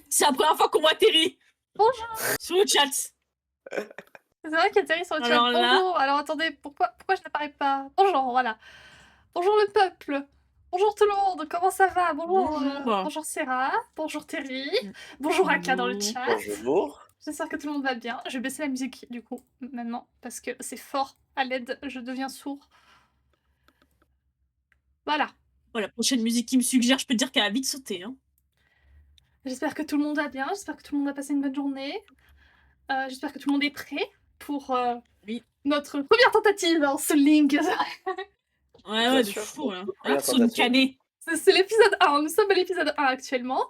C'est la première fois qu'on voit Terry Bonjour. sur le chat. C'est vrai qu'il y a Terry sur le chat. Alors là... Bonjour. Alors attendez, pourquoi je n'apparais pas? Bonjour, voilà. Bonjour le peuple. Bonjour tout le monde, comment ça va? Bonjour. Bonjour Sarah. Bonjour Terry. Bonjour Aka dans le chat. Bonjour. J'espère que tout le monde va bien. Je vais baisser la musique du coup maintenant parce que c'est fort. À l'aide, je deviens sourd. Voilà. Voilà, la prochaine musique qui me suggère, je peux te dire qu'elle a vite sauté. Hein. J'espère que tout le monde va bien. J'espère que tout le monde a passé une bonne journée. J'espère que tout le monde est prêt pour Oui. notre première tentative en Soul Link. Ouais, de fou, là. Première Sur une tentative. canée. C'est l'épisode 1. Nous sommes à l'épisode 1 actuellement.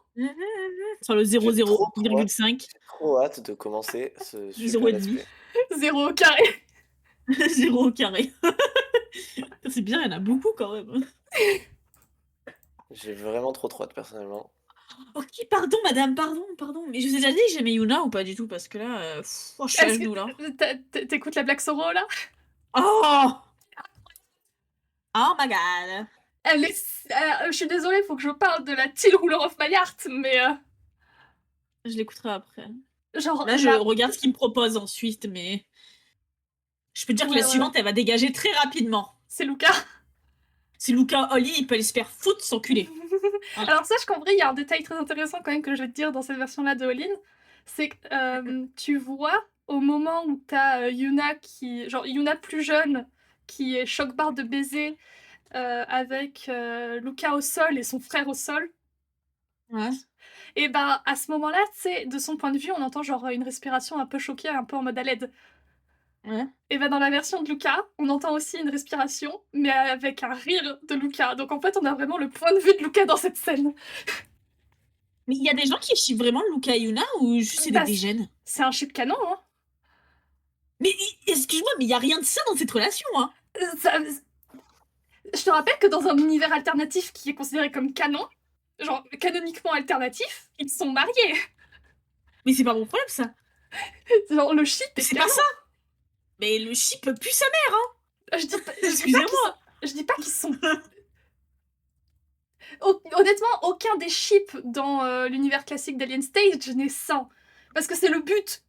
Sur le 0,0,5. J'ai trop hâte de commencer ce super 0,5. let's play. 0 au carré. 0 au carré. C'est bien, il y en a beaucoup quand même. J'ai vraiment trop hâte personnellement. Ok, pardon madame, pardon. Mais je vous ai déjà dit que j'aimais Yuna ou pas du tout? Parce que là, je suis à genoux là. T'écoutes la Black Sorrow là? Oh! Oh my god! Elle est... je suis désolée, faut que je parle de la Till Ruler of My Heart, mais... Je l'écouterai après. Genre, là, je regarde ce qu'il me propose ensuite, mais... Je peux te dire que la suivante, elle va dégager très rapidement. C'est Luca. C'est Luca Holly, il peut aller se faire foutre, s'enculer. Alors sache qu'en vrai, il y a un détail très intéressant quand même que je vais te dire dans cette version-là de Olin. C'est que tu vois, au moment où t'as Yuna qui... Genre, Yuna plus jeune, qui est choc-barre de baiser avec Luca au sol et son frère au sol. Ouais. Et ben, à ce moment-là, tu sais, de son point de vue, on entend genre une respiration un peu choquée, un peu en mode à l'aide. Ouais. Et ben dans la version de Luca, on entend aussi une respiration, mais avec un rire de Luca. Donc en fait, on a vraiment le point de vue de Luca dans cette scène. Mais il y a des gens qui chippent vraiment Luca et Yuna ou juste c'est des dégènes? C'est un chip canon, hein. Mais excuse-moi, mais il y a rien de ça dans cette relation, hein. Je te rappelle que dans un univers alternatif qui est considéré comme canon, genre canoniquement alternatif, ils sont mariés. Mais c'est pas mon problème, ça. Genre le ship est C'est canon. pas ça. Mais le ship pue sa mère, hein. Excusez-moi. Je dis pas qu'ils sont... Honnêtement, aucun des ships dans l'univers classique d'Alien Stage n'est sain. Parce que c'est le but.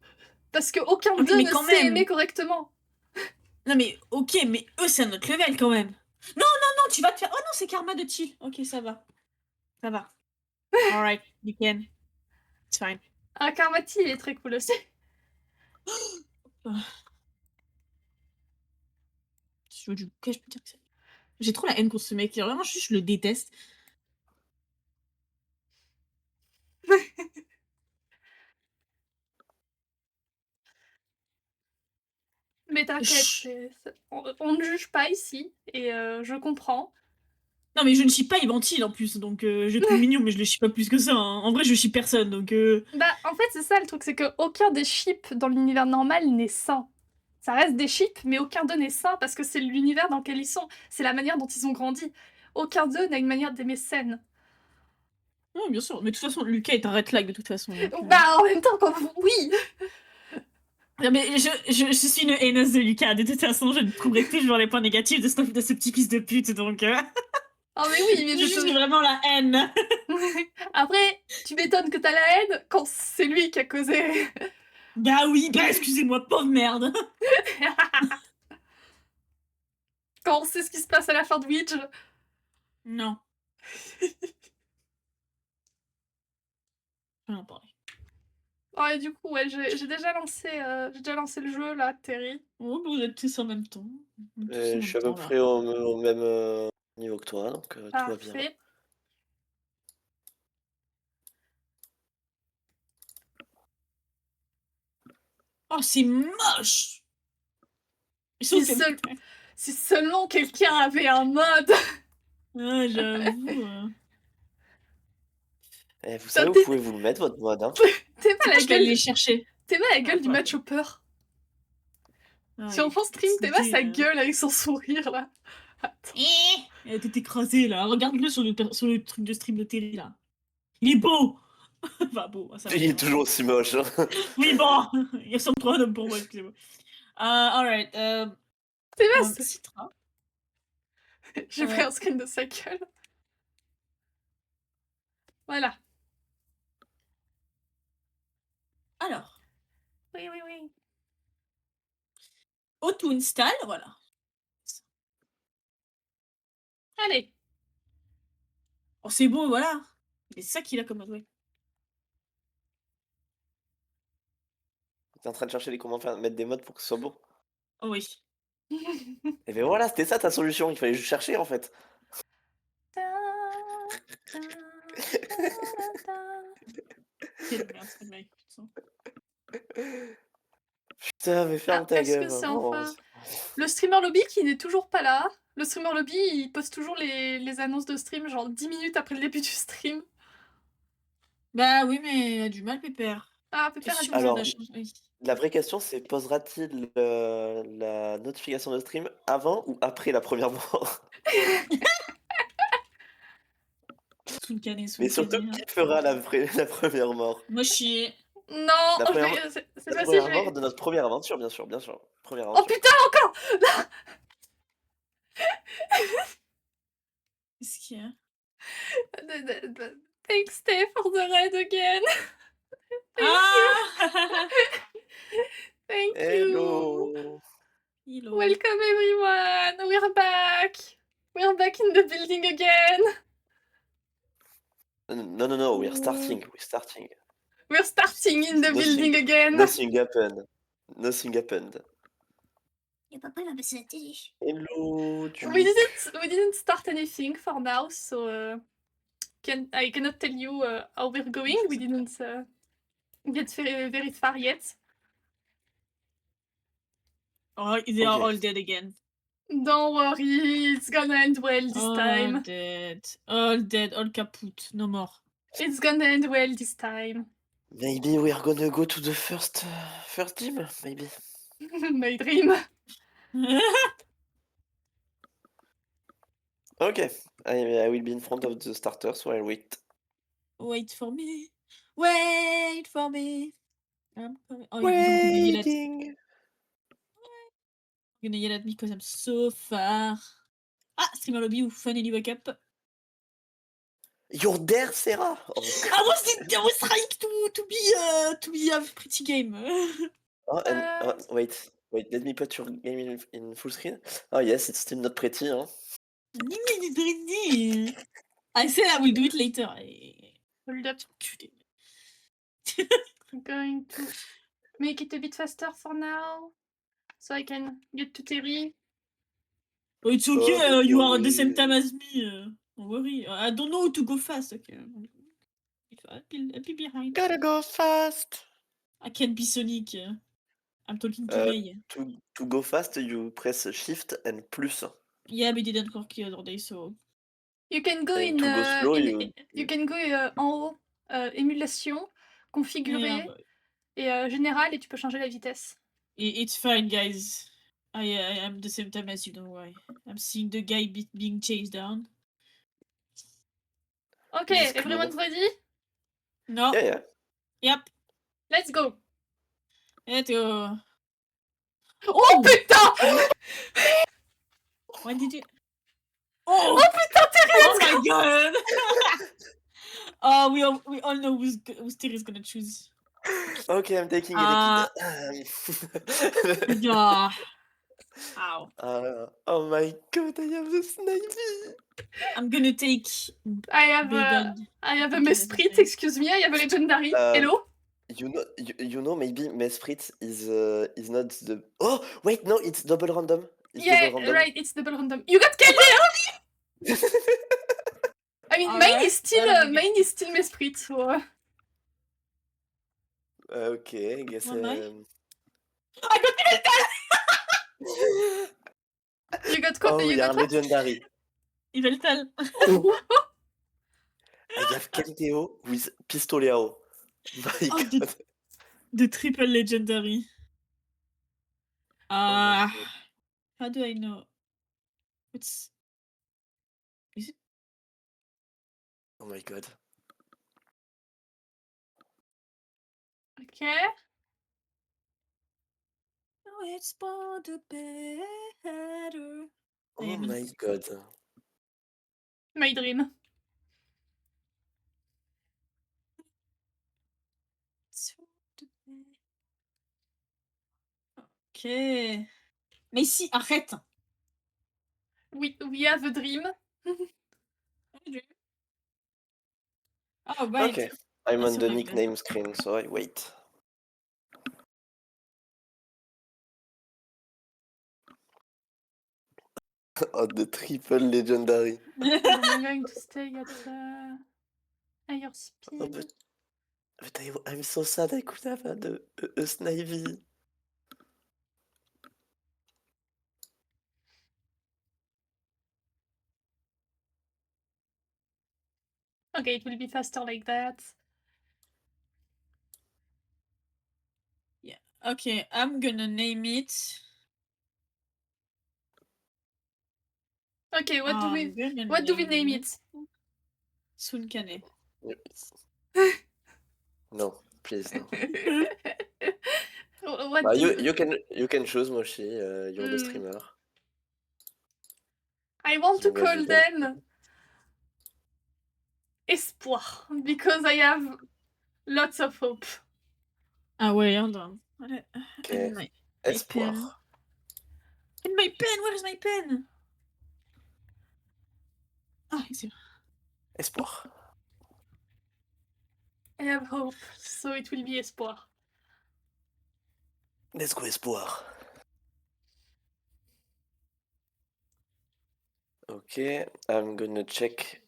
Parce qu'aucun d'eux ne sait aimer correctement. Non mais, ok, mais eux, c'est un autre level quand même. Non, tu vas te faire... Oh non, c'est Karma de Chill. Ok, ça va. Ça va. Alright, you can. It's fine. Ah, Karmati, il est très cool aussi. Je peux dire que c'est... J'ai trop la haine contre ce mec. Vraiment, je le déteste. Mais t'inquiète, on ne juge pas ici, et je comprends. Non mais je ne chie pas Eventil en plus, donc je le trouve mignon, mais je le chie pas plus que ça. Hein. En vrai, je chie personne, donc... Bah, en fait, c'est ça le truc, c'est qu'aucun des ships dans l'univers normal n'est sain. Ça reste des ships, mais aucun d'eux n'est sain, parce que c'est l'univers dans lequel ils sont. C'est la manière dont ils ont grandi. Aucun d'eux n'a une manière d'aimer saine. Oui, bien sûr. Mais de toute façon, Lucas est un red flag de toute façon. Donc, bah, en même temps, oui. Non, mais je suis une haineuse de Lucas. De toute façon, je ne trouverai toujours les points négatifs de ce petit fils de pute, donc... Oh mais oui, mais je suis vraiment la haine. Après, tu m'étonnes que t'as la haine quand c'est lui qui a causé. Bah oui, bah excusez-moi, pauvre merde. Quand on sait ce qui se passe à la fin de Witch. Non. Je vais en parler. Oh, et du coup, ouais, j'ai déjà lancé le jeu, là, Terry. Oh, vous êtes tous en même temps. Je suis à peu près au même niveau que toi, donc tout va bien. Oh, c'est moche. Si seulement quelqu'un avait un mode. Ah, j'avoue. Vous savez où vous pouvez vous le mettre, votre mode, hein. T'es pas la gueule... les chercher. T'es pas la gueule du match hopper. Si on prend stream, t'es pas sa gueule avec son sourire, là. Elle était écrasée, là. Regarde-le sur le truc de stream de télé, là. Il est beau. Enfin, beau. Ça il est toujours aussi moche. Hein. Oui, bon. Il ressemble trop à un homme pour moi, excusez-moi. Alright. C'est vaste. Citra. J'ai pris un screen de sa gueule. Voilà. Alors, Oui, oui, oui. auto-install, voilà. Allez. Oh, c'est bon, voilà. C'est ça qu'il a comme adware. T'es en train de chercher les comment faire, mettre des modes pour que ce soit beau. Oh oui. Et ben voilà, c'était ça ta solution, il fallait juste chercher en fait. Ta, ta, ta, ta. Quelle merde, ce mec, putain. Putain, mais ferme Ah, ta est-ce gueule, que c'est vraiment. enfin le streamer lobby qui n'est toujours pas là? Le streamer lobby, il poste toujours les annonces de stream, genre 10 minutes après le début du stream. Bah oui, mais il a du mal, Pépère. Ah, T'es Pépère a du sûr mal. que ça Alors, doit changer? Oui. la vraie question c'est posera-t-il la notification de stream avant ou après la première mort? Sous le canet, sous Mais le surtout, canet. qui Hein. fera la première mort? Moi, chier. Non, La première, c'est la pas si première je mort vais. de notre première aventure, bien sûr, bien sûr. Première Oh aventure. putain, encore! Qu'est-ce qu'il y a? Thanks, Stay, for the raid again. Ah Thank you. Hello! Hello. Welcome everyone. We're back. We're back in the building again. No, no, no, we're starting, we're starting. We're starting in the Nothing, building again. nothing happened. Nothing happened. Y'a papa, il va passer la télé. Hello, We Duke. didn't start anything for now, so I cannot tell you how we're going. We didn't get very far yet. Oh, they are Okay. all dead again. Don't worry, it's gonna end well this All time. dead. All dead. All kaput. No more. It's gonna end well this time. Maybe we are gonna go to the first gym, maybe. My dream. Okay, I will be in front of the starter, so I'll wait. Wait for me. Wait for me. I'm coming. Oh, you're gonna yell at, Waiting. you're gonna yell at me because I'm so far. Ah, streamer lobby ou finally wake up. You're there, Sarah. Oh, I was trying to be a pretty game. oh, and wait. Let me put your game in full screen. Oh yes, it's still not pretty, huh? I said I will do it later. Hold up. I'm going to make it a bit faster for now, so I can get to Terry. Oh, it's okay. Oh, You are at the same time as me. Don't worry. I don't know how to go fast. Okay. I'll be behind. Gotta go fast. I can't be Sonic. I'm talking to Ray. To go fast, you press Shift and plus. Yeah, but it didn't work the other day, so. You can go And in, to go slow, you can go en haut, émulation, configurer Yeah, et général et tu peux changer la vitesse. it's fine, guys. I am the same time as you, don't worry. I'm seeing the guy being chased down. Okay, This is everyone's ready? No. Yeah. Yep. Let's go. Let's go. Oh putain! When did you? Oh! Oh putain, Terry, Oh let's go! my god! Oh, we all know who's Terry's gonna choose. Okay, I'm taking Ah. it. Yeah. Ow. Oh my god, I have the snipey. I'm gonna take. I have a Mesprit, excuse me, I have a Legendary. Hello? You know, maybe Mesprit is not the. Oh wait, no, it's double random. It's Yeah, double random. right, it's double random. You got KD! I mean, Alright, main is still well, Mesprit, so. Okay, I guess. One night. I got You got Oh, you we got are what? legendary. Yveltal. I have Kenteo with Pistolero. My Oh, god. the triple legendary. my How do I know? Is it? Oh my god. Okay. Oh, it's for the better. Oh my god. My dream. It's for the better. Ok. Mais si, arrête. We have a dream. Oh, wait. Okay, I'm That's on the so like that. nickname screen, so I wait. Oh, the triple legendary. And I'm going to stay at higher Oh, speed. but I'm so sad I could have had a Snivy. Okay, it will be faster like that. Yeah. Okay, I'm gonna name it. Okay, what do we I'm what do we gonna name it? Sunkane. No, please no. What do You can choose Moshi. You're the Mm. streamer. I want As to long as call you don't- them Espoir because I have lots of hope. Ah ouais, hold on. Okay. My Espoir. pen. And my pen, where is my pen? Ah, it's here. Espoir. I have hope, so it will be Espoir. Let's go Espoir. Okay, I'm gonna check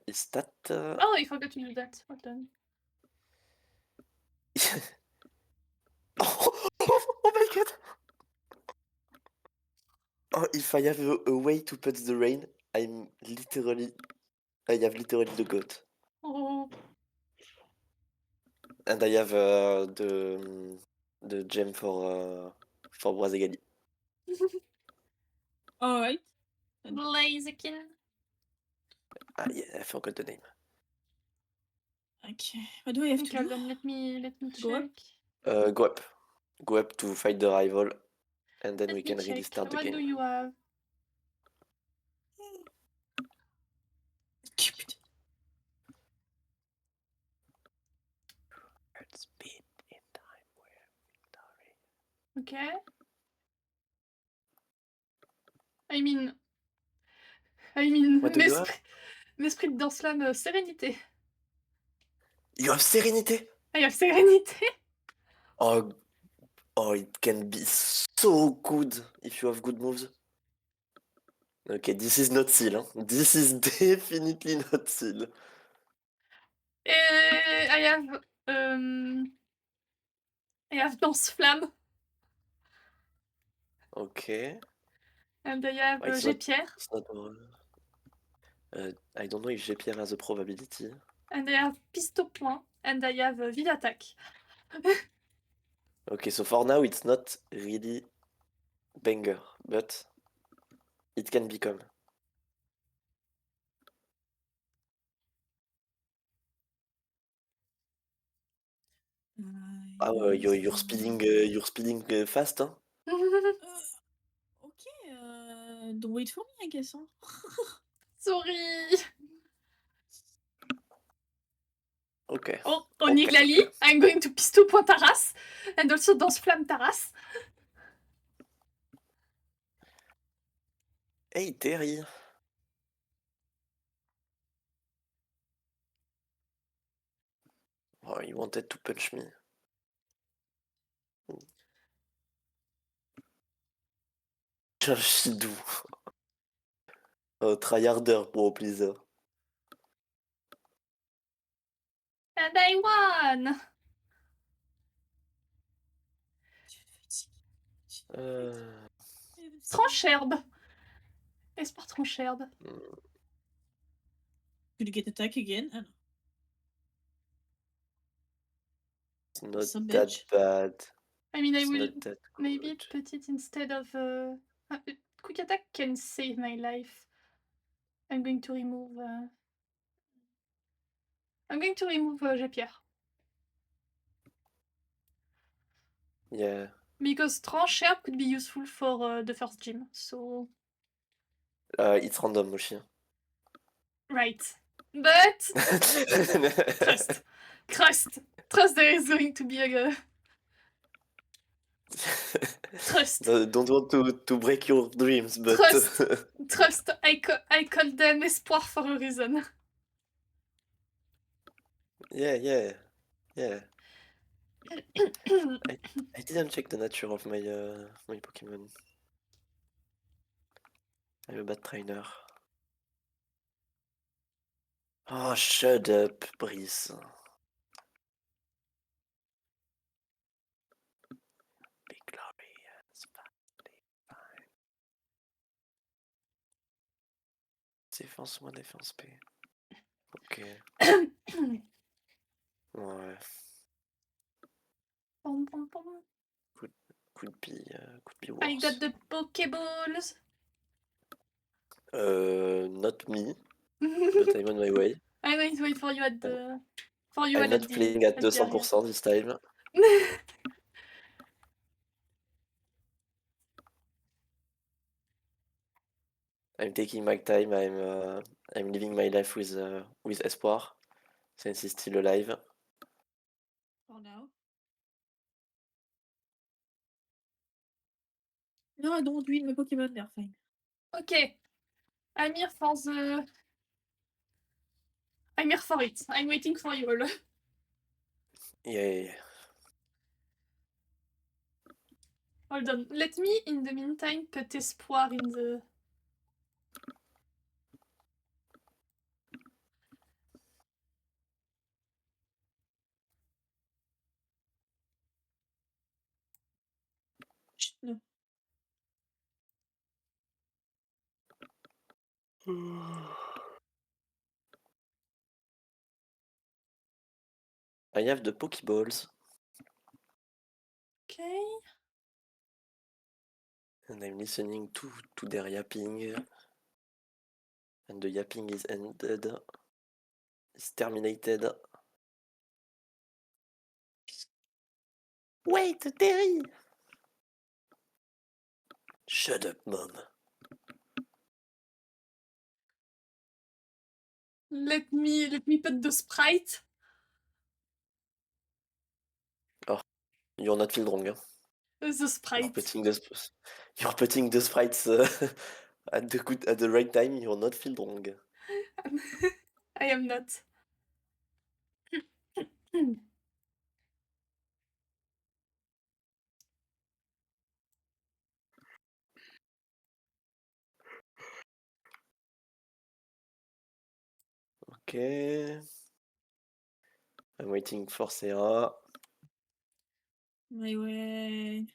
his stat. Oh, I forgot to do that. Well done. Oh my god! Oh, if I have a way to put the rain, I have literally the goat. Oh, And I have the gem for Brazegali. Alright. Blaziken. Ah yeah, I forgot the name. Okay. What do I have to Okay, do? then let me Go up? check. Go up. Go up to fight the rival, and then Let we me can really check. start the What do game. you have? Stupid. Speed in time where victory. Okay. I mean, What do you have? L'esprit de Danslam, sérénité. You have Serenity? I have sérénité. Oh, it can be so good if you have good moves. Okay, this is not Seal. Hein? This is definitely not Seal. I have Danse Flamme. Okay. And I have It's not- Gépierre. It's not I don't know if Gépierre has a probability. And I have Piste au Point. And I have Ville Attaque. Okay, so for now it's not really banger, but it can become. You're speeding fast, hein? Okay, don't wait for me, I guess. Huh? Sorry. Okay. Oh, Oniglali. I'm going to Piste au Point Taras. And also Danse Flamme Taras. Hey, Terry. Oh, he wanted to punch me. Chidou. Oh, tryharder, bro, please. And I won. Trancherbe. Espoir Trancherbe. Could you get attack again? Ah, no. It's not Some that bitch. bad. I mean, I It's will not that maybe good. put it instead of... Quick Attack can save my life. I'm going to remove... Gépierre. Yeah. Because Trancherbe could be useful for the first gym, so... It's random, Moshi. Right. But... Trust. Trust. Trust there is going to be a... Trust. Don't want to break your dreams, but Trust. Trust. I call them espoir for a reason. yeah. I didn't check the nature of my my Pokemon. I'm a bad trainer. Oh, shut up, Brice. Big glory. Défense moins défense P. Ok. Ouais. Pom, pom, pom. Could be I worse. got the Pokeballs. Not me, but I'm on my way. I'm going to wait for you at the. For you I'm at not playing at the area. 200% this time. I'm taking my time. I'm living my life with Espoir, since he's still alive. For now. No, I don't want to win my Pokemon, they're fine. Okay. I'm here for the. I'm here for it. I'm waiting for you all. Yeah. Hold on. Let me, in the meantime, put espoir in the. Chut, no. I have the Pokeballs, Okay. and I'm listening to their yapping. And the yapping is ended. It's terminated. Wait, Terry! Shut up, Mom. Let me put the sprite. You're not feel wrong. Huh? The You're sprite. putting the sprites at the right time. You're not feel wrong. I am not. Okay. I'm waiting for Sarah. My way.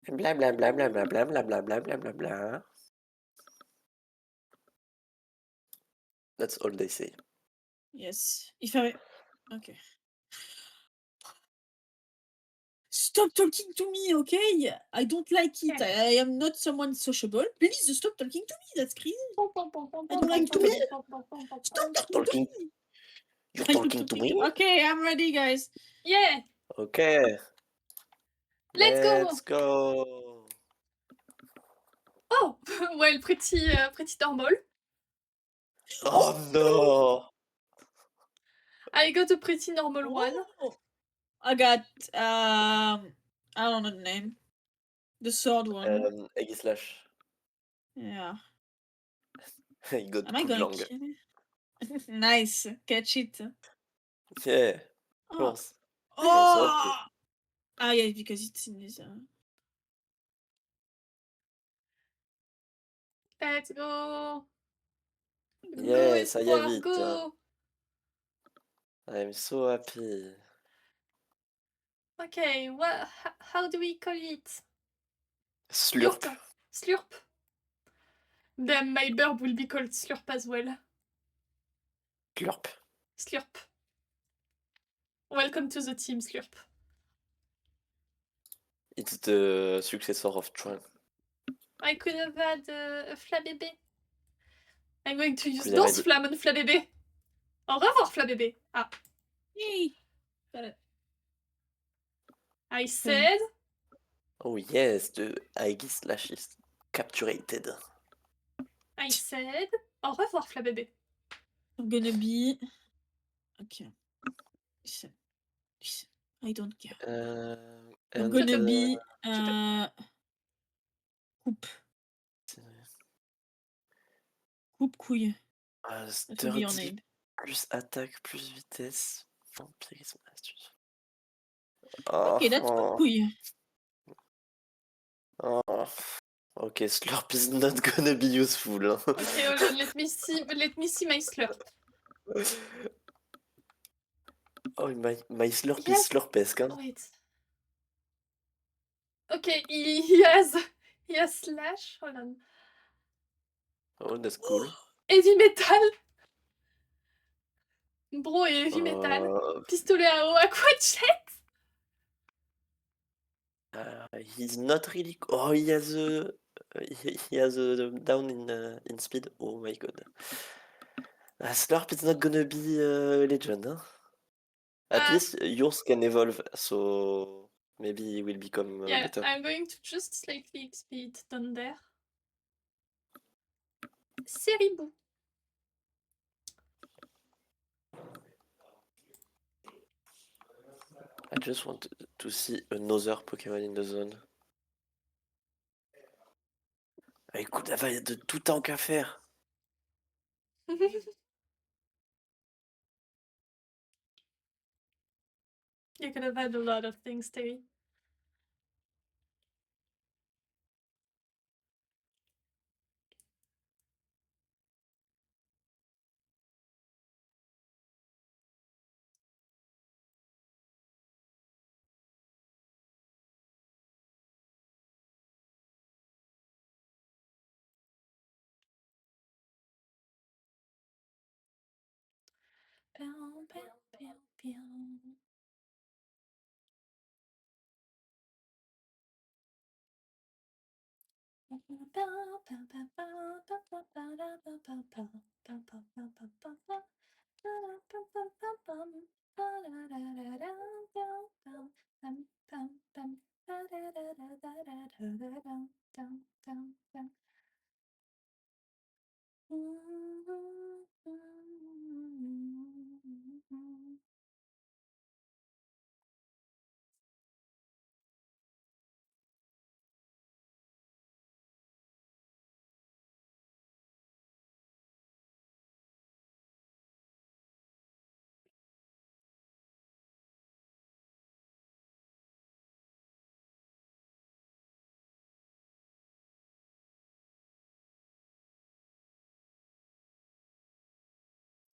Blah blah blah blah blah blah blah blah blah blah blah blah. That's all they say. Yes. If I. Okay. Stop talking to me, okay? I don't like it. I am not someone sociable. Please stop talking to me. That's crazy. I don't like to me. Stop talking to Talking. me. You're Trying talking to me? Okay, I'm ready, guys. Yeah. Okay. Let's go. Let's go. Oh, well, pretty normal. Oh no! I got a pretty normal one. Oh, I got I don't know the name. The sword one. Aegislash. Yeah. He got Am I gonna Kudlang. kill it? Nice. Catch it. Yeah, of Oh. course. Oh! Ah yeah, because it's in this. Let's go. Go, Yeah, ça y est espoir, vite. go. I'm so happy. Okay, how do we call it? Slurp. Slurp. Then my burb will be called Slurp as well. Slurp. Slurp. Welcome to the team, Slurp. It's the successor of Tron. I could have had a Flabébé. I'm going to use Could have Danse had- Flamme on Flabébé. Au revoir, Flabébé. Ah, Yay! Got it. I said... Oh yes, the Aegislash is capturated. I said... Au revoir, Flabébé. I'm gonna be. Okay. Listen. I don't care. I'm And gonna be coupe. Coupe couille. That will be your Sturdy, name. plus attaque, plus vitesse. Vampirisme, astuce. Okay, that's coupe couille. Okay, slurp is not gonna be useful. Hein. Okay, hold on, let me see my slurp. Oh, my slurp Yes. is slurpesque. Hein. Wait. Okay, he has slash. Hold on. Oh, that's cool. Heavy metal. Bro et heavy metal. Pistolet à eau, aqua-jet. He's not really. Oh, he has a down in speed. Oh my god. Slurp is not gonna be legend. Huh? At least yours can evolve, so maybe he will become better. I'm going to just slightly XP it down there. Seribou. I just want to see another Pokémon in the zone. Ah, écoute, il y a de tout temps qu'à faire. You could have had a lot of things, Terry.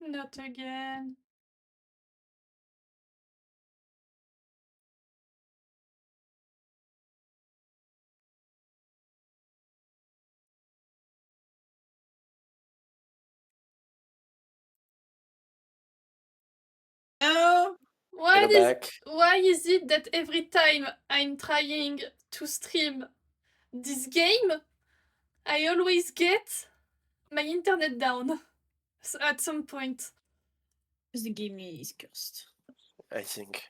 Not again. Oh! Why is it that every time I'm trying to stream this game, I always get my internet down at some point? Because the game is cursed. I think.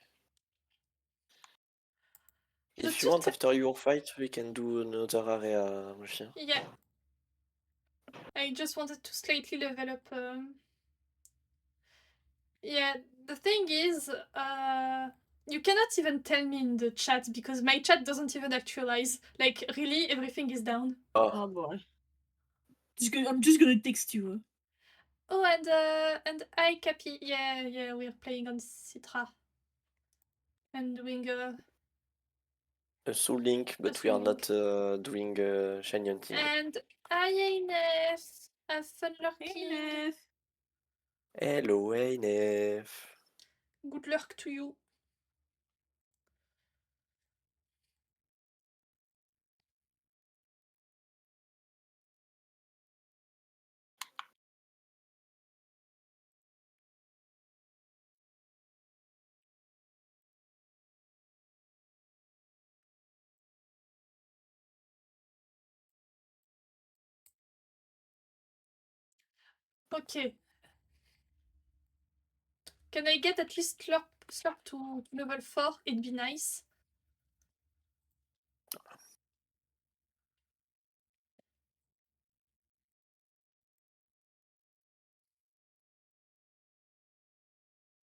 If you want, after your fight, we can do another area, Mushi. Yeah. I just wanted to slightly level up. Yeah, the thing is, you cannot even tell me in the chat because my chat doesn't even actualize. Like, really, everything is down. Oh boy. I'm just gonna text you. Oh, and I, Cappy. Yeah, we're playing on Citra. And doing a Soul Link, but we are not doing Shiny Hunting. And INF, have fun lurking. Hello, ANF. Good luck to you. Okay. Can I get at least Slurp to level 4? It'd be nice.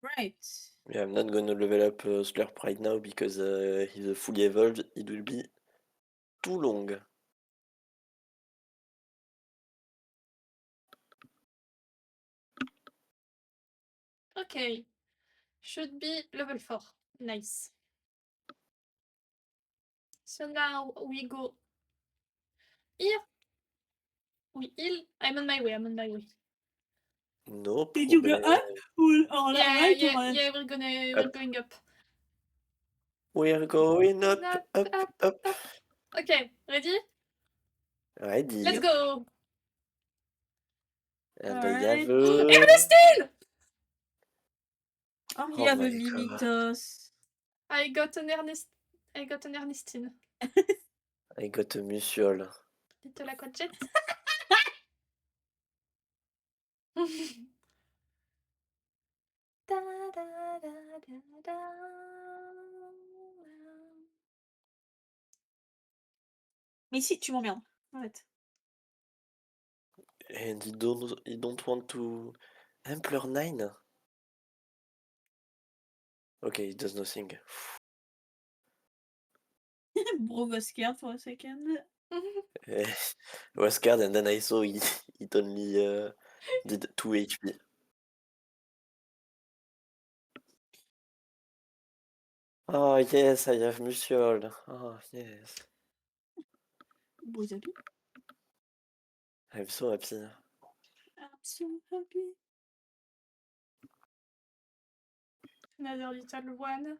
Right. Yeah, I'm not gonna level up Slurp right now because he's a fully evolved. It will be too long. Okay. Should be level 4. Nice. So now we go here. We heal. I'm on my way. No Did you go problem. up or Yeah, right or left? yeah, we're going up. We're going up, Up, up, up, up. up. Okay, ready? Ready. Let's go. And Alright. I have Ernestine! Oh, Oh you have my a God. Mimitos. I got an Ernestine. I got a Musial. Little aquajet. Da, da, da, da, da. Mais si, tu m'emmerdes. Arrête. And he don't want to Emperor 9? Okay, he does nothing. Bro was scared for a second. I was scared and then I saw it only did 2 HP. Oh yes, I have Musial. Oh yes. Bro's happy. I'm so happy. I'm so happy. Another little one.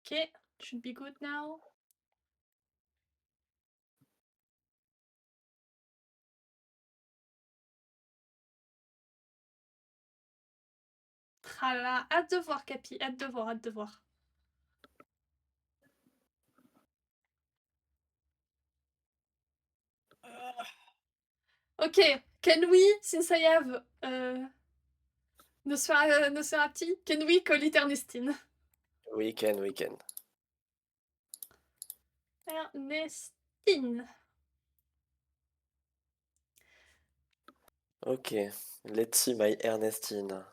Okay, should be good now. Ah là, hâte de voir Capi, hâte de voir. Okay, can we, since I have Nosferatu, can we call it Ernestine? We can. Ernestine. Okay, let's see my Ernestine.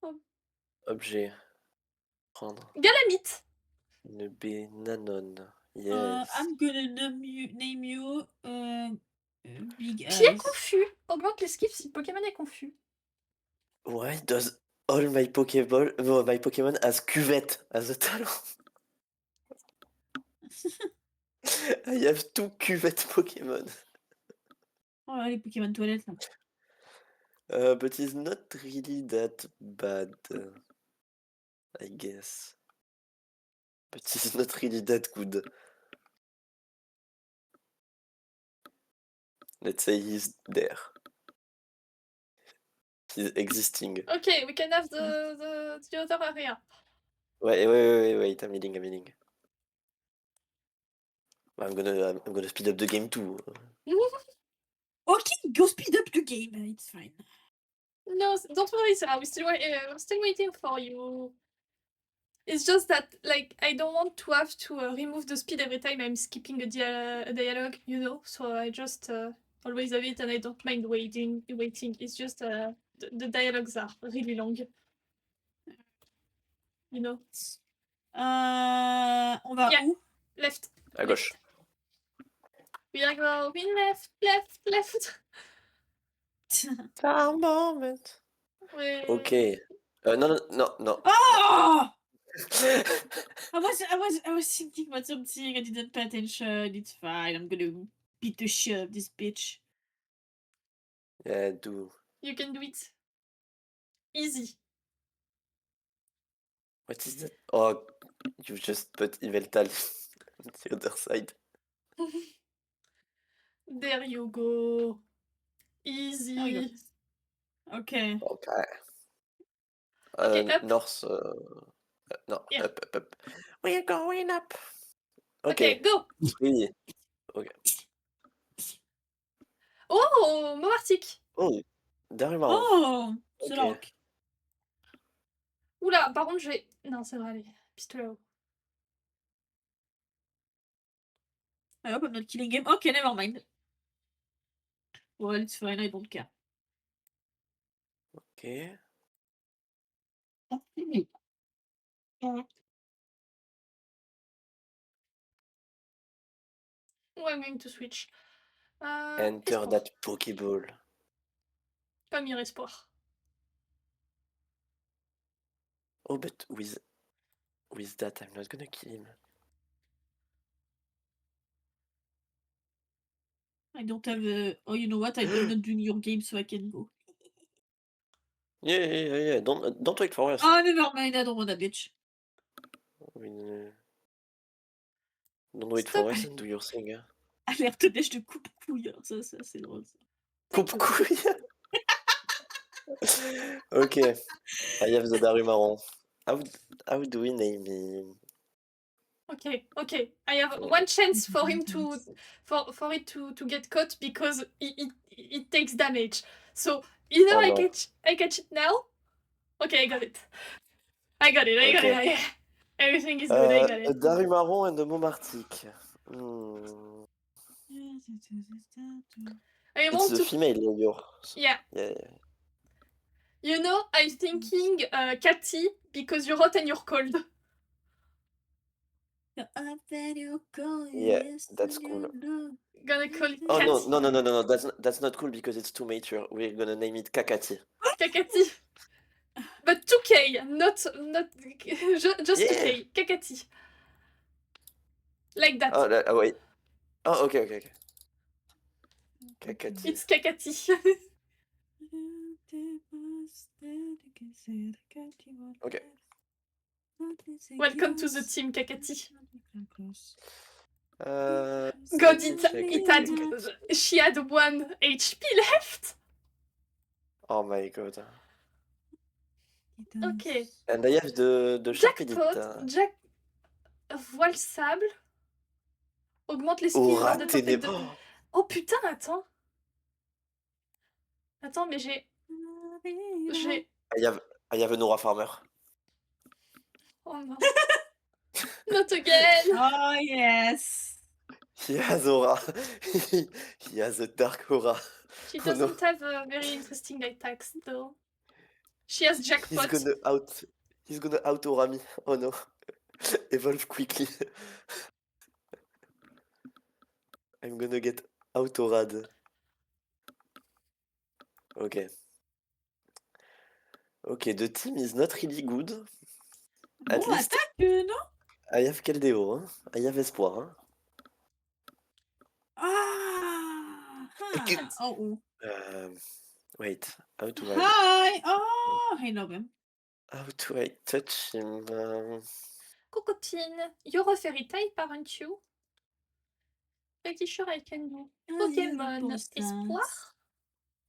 Oh. Objet. Prendre. Galamite. Une Bénanone. Yes. I'm gonna name you Big Qui est Eyes. confus. Augmente l'esquive si le Pokémon est confus. Why does all my Pokéball, no, my Pokémon as cuvette as a talent? I have 2 cuvette Pokémon. Oh là, les Pokémon toilettes là. But it's not really that bad, I guess. But it's not really that good. Let's say he's there. He's existing. Okay, we can have the other area. Wait, I'm healing. I'm gonna speed up the game too. Okay, go speed up the game. It's fine. No, don't worry, Sarah. We're still waiting for you. It's just that, like, I don't want to have to remove the speed every time I'm skipping a dialogue, you know? So I just always have it and I don't mind waiting. It's just the dialogues are really long. You know? On va Yeah. où? Left. À gauche. We are going left. For a moment. Ouais. Okay. No. Oh! I was thinking about something. I didn't pay attention. It's fine. I'm gonna beat the shit out of this bitch. Yeah, do. You can do it. Easy. What is that? Oh, you just put Yveltal on the other side. There you go. Easy. Oh, you got okay. Okay. Okay, up. North. No, Yeah. up. We're going up. Okay, Okay. go. 3. Okay. Oh, Momartic. Oh, Darumar. Oh, c'est Ok. donc. Oula, par contre, j'ai... Non, c'est vrai, allez. Pistolet à eau. I hope I'm not killing him. Okay, never mind. Well, it's fine. I don't care. Ok. Ou I'm going to switch. Enter Espoir. that Pokéball. Pamir Espoir. Oh, but with that, I'm not gonna kill him. I don't have a... Oh, you know what? I'm not doing your game so I can go. Yeah. Don't wait for us. Oh, never mind. I don't want that bitch. Don't wait Stop. for us and do your thing. Hein. Alerte neige de coupe-couille. Ça, c'est drôle. Ça. Coupe-couille. Okay, I have the Darumaron. How do we name him? Okay. I have one chance for him to for it to get caught because it takes damage. So either Oh, I no. catch it now. Okay, I got it. Okay. Everything is good. I got A it. Darumaron and a Momartic. I It's want the to. female Lure. Yeah. Yeah. You know, I'm thinking Cathy because you're hot and you're cold. Yeah, that's cool. Gonna call it Oh Cathy. no. That's not cool because it's too mature. We're gonna name it Kakati. Kakati. But 2K, not just Yeah. 2K. Kakati. Like that. Oh, wait. Oh, okay. Kakati. It's Kakati. Okay. Welcome to the team, Kakati. let God, me check. she had 1 HP left. Oh my god. Ok. And I have the Jackpot. Sharpedit. Voile sable. Augmente les skills Aura lors de tempête de... ténébreux. Oh putain, attends. Attends, mais j'ai... I have an Aura Farmer. Oh non. Not again. Oh, yes. He has Aura. He has a Dark Aura. She Oh, no. doesn't have a very interesting attacks, though. She has Jackpot. He's gonna out Aura me. Oh no. Evolve quickly. I'm gonna get out Aura'd. Okay, the team is not really good. At Bon, least attaque, non? I have Keldeo, hein. I have espoir. Hein. Ah! Écoute. Oh. Wait, how do I... Hi! Oh, I know him. How do I touch him? Cocotine, you're a fairy type, aren't you? Pretty sure I can do Pokémon Espoir.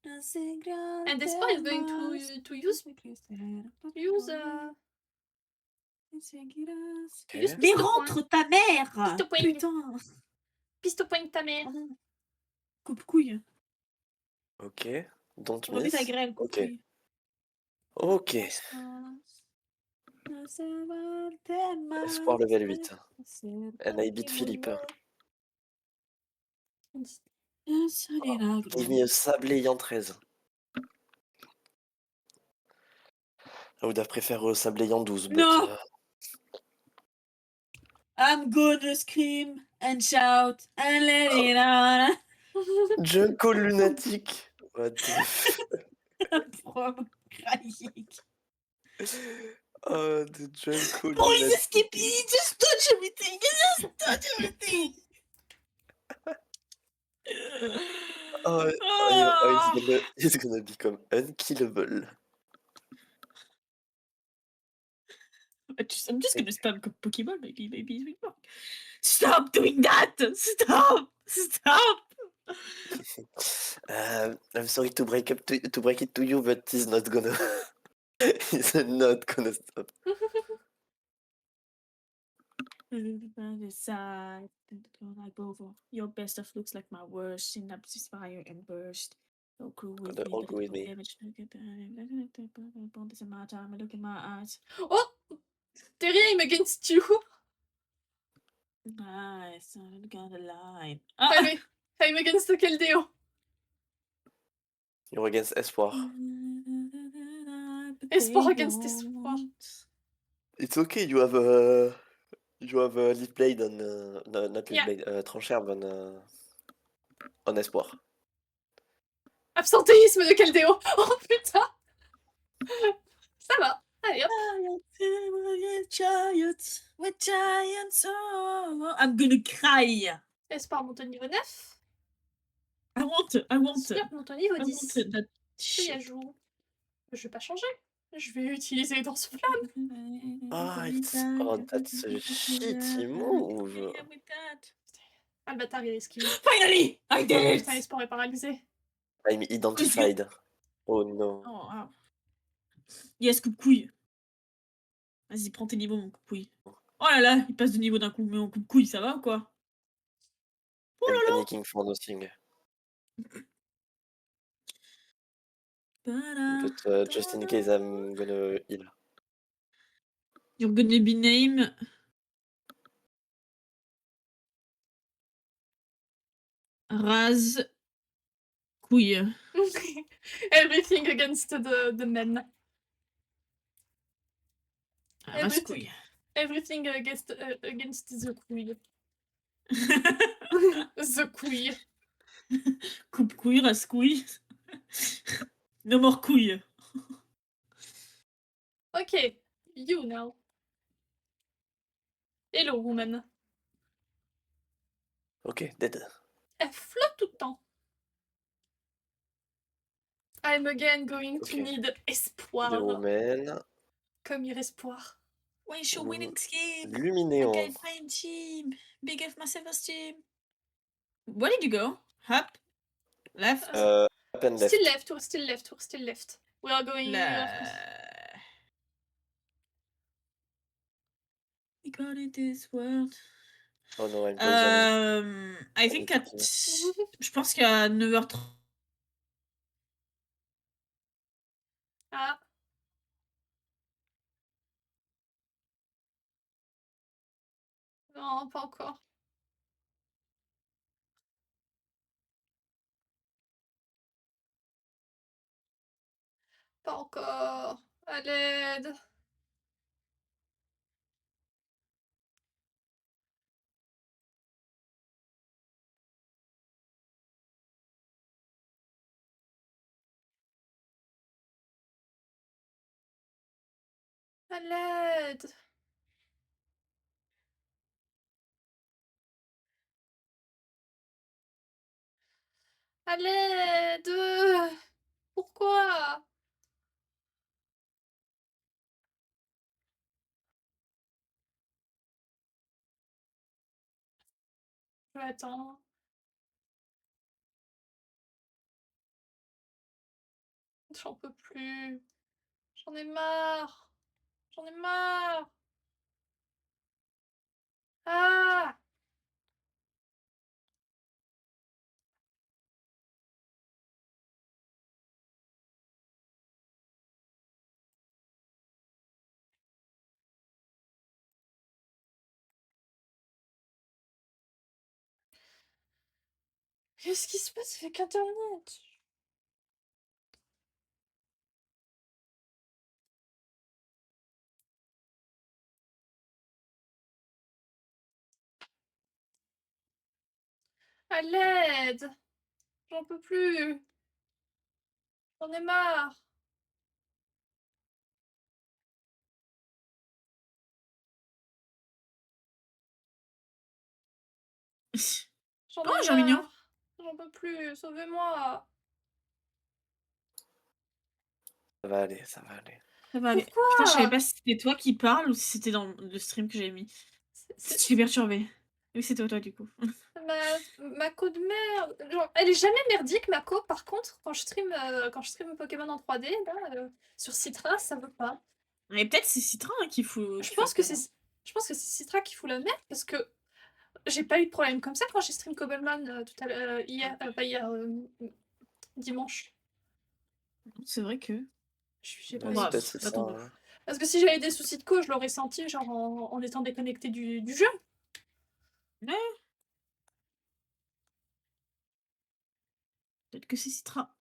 And Espoir is going to use Okay. Mais rentre ta mère! Pistopoint. Putain! Pistopoint ta mère. Coupe-couille. Ok, don't Remets miss. ta grêle, coupe-couille. Ok. Espoir level 8. And I beat Philippe. Give me a Sabléant 13. I would have preferred a Sabléant 12, but... No! I'm gonna scream and shout and let it out. Junko lunatique. What the From crying. Oh, the Junko Oh, he's lunatique. escaping! He just touched everything! He just touched everything! He's gonna become unkillable. I'm just gonna spam Pokemon, maybe it will work. Stop doing that! Stop! I'm sorry to break it to you, but he's not gonna. He's not gonna stop. Your best of looks like my worst. Synapses fire and burst. So cool with Gonna me, all but go with it me. damage. This amount of time. I look in my eyes. Oh! Terry, I'm against you. Nice. I got a line. I'm against the Keldeo. You're against Espoir. Espoir they against espoir. want. It's okay, you have Leaf Blade on no, not Leaf Yeah. Blade, Trancherve on Espoir. Absentéisme de Caldéo. Oh putain. Ça va. Allez hop. Giants, we're giants, oh, I'm gonna cry. Espoir monte au niveau 9. I want. Slurp monte au niveau I 10. want that Je y shit. joue. Je vais pas changer. Je vais utiliser dans ce flamme. That's a shitty move. Ah le bâtard il esquive. Finally, I did Putain, it. Espoir est paralysé. I'm identified. Oh no. Oh, wow. Yes, coupe-couille. Vas-y, prends tes niveaux, mon coupe-couille. Oh là là, il passe de niveau d'un coup, mais mon coupe-couille, ça va ou quoi? Oh I'm là là. panicking for nothing. But just in case I'm gonna heal. You're gonna be named Raz couille. Everything against the men. Raz couille. Everything against the couille. The couille. Coupe-couille, Raz couille. No more couille. Ok, you now. Hello woman. Ok, dead. Elle flotte tout le temps. I'm again going to Ok. need espoir. The woman. Comme espoir. Where's your winning scheme? Luminéon. Okay, prime team. Big F my self-esteem. Where did you go? Up? Left? Up and left. Still left, we're still left, we're still left. We are going... We got in this world. Oh no, I'm poisoned. I think at... Je pense qu'à 9h30. Ah. Non, pas encore. Pas encore. À l'aide. À l'aide. À l'aide. Pourquoi? Je vais attendre. J'en peux plus. J'en ai marre. J'en ai marre. Ah! Qu'est-ce qui se passe avec Internet? À l'aide! J'en peux plus! J'en ai marre! J'en Oh, ai Jean-Mignon. marre! J'en peux plus! Sauvez-moi! Ça va aller, ça va aller. Ça va aller. Pourquoi? Putain, je savais pas si c'était toi qui parles ou si c'était dans le stream que j'avais mis. Je suis perturbée. Oui, c'était toi du coup. Ma co de merde! Genre, elle est jamais merdique, ma co. Par contre, quand je stream Pokémon en 3D, là, sur Citra, ça veut pas. Mais peut-être c'est Citra hein, qu'il faut. Je pense que c'est Citra qui fout la merde parce que j'ai pas eu de problème comme ça quand j'ai stream Cobbleman tout à l'heure, hier, pas hier, dimanche. C'est vrai que. J'ai pas Ouais, eu bah, c'est peut-être de- ça, attends. hein. Parce que si j'avais des soucis de co, je l'aurais senti genre en étant déconnecté du jeu. Ouais. Peut-être que c'est Citra.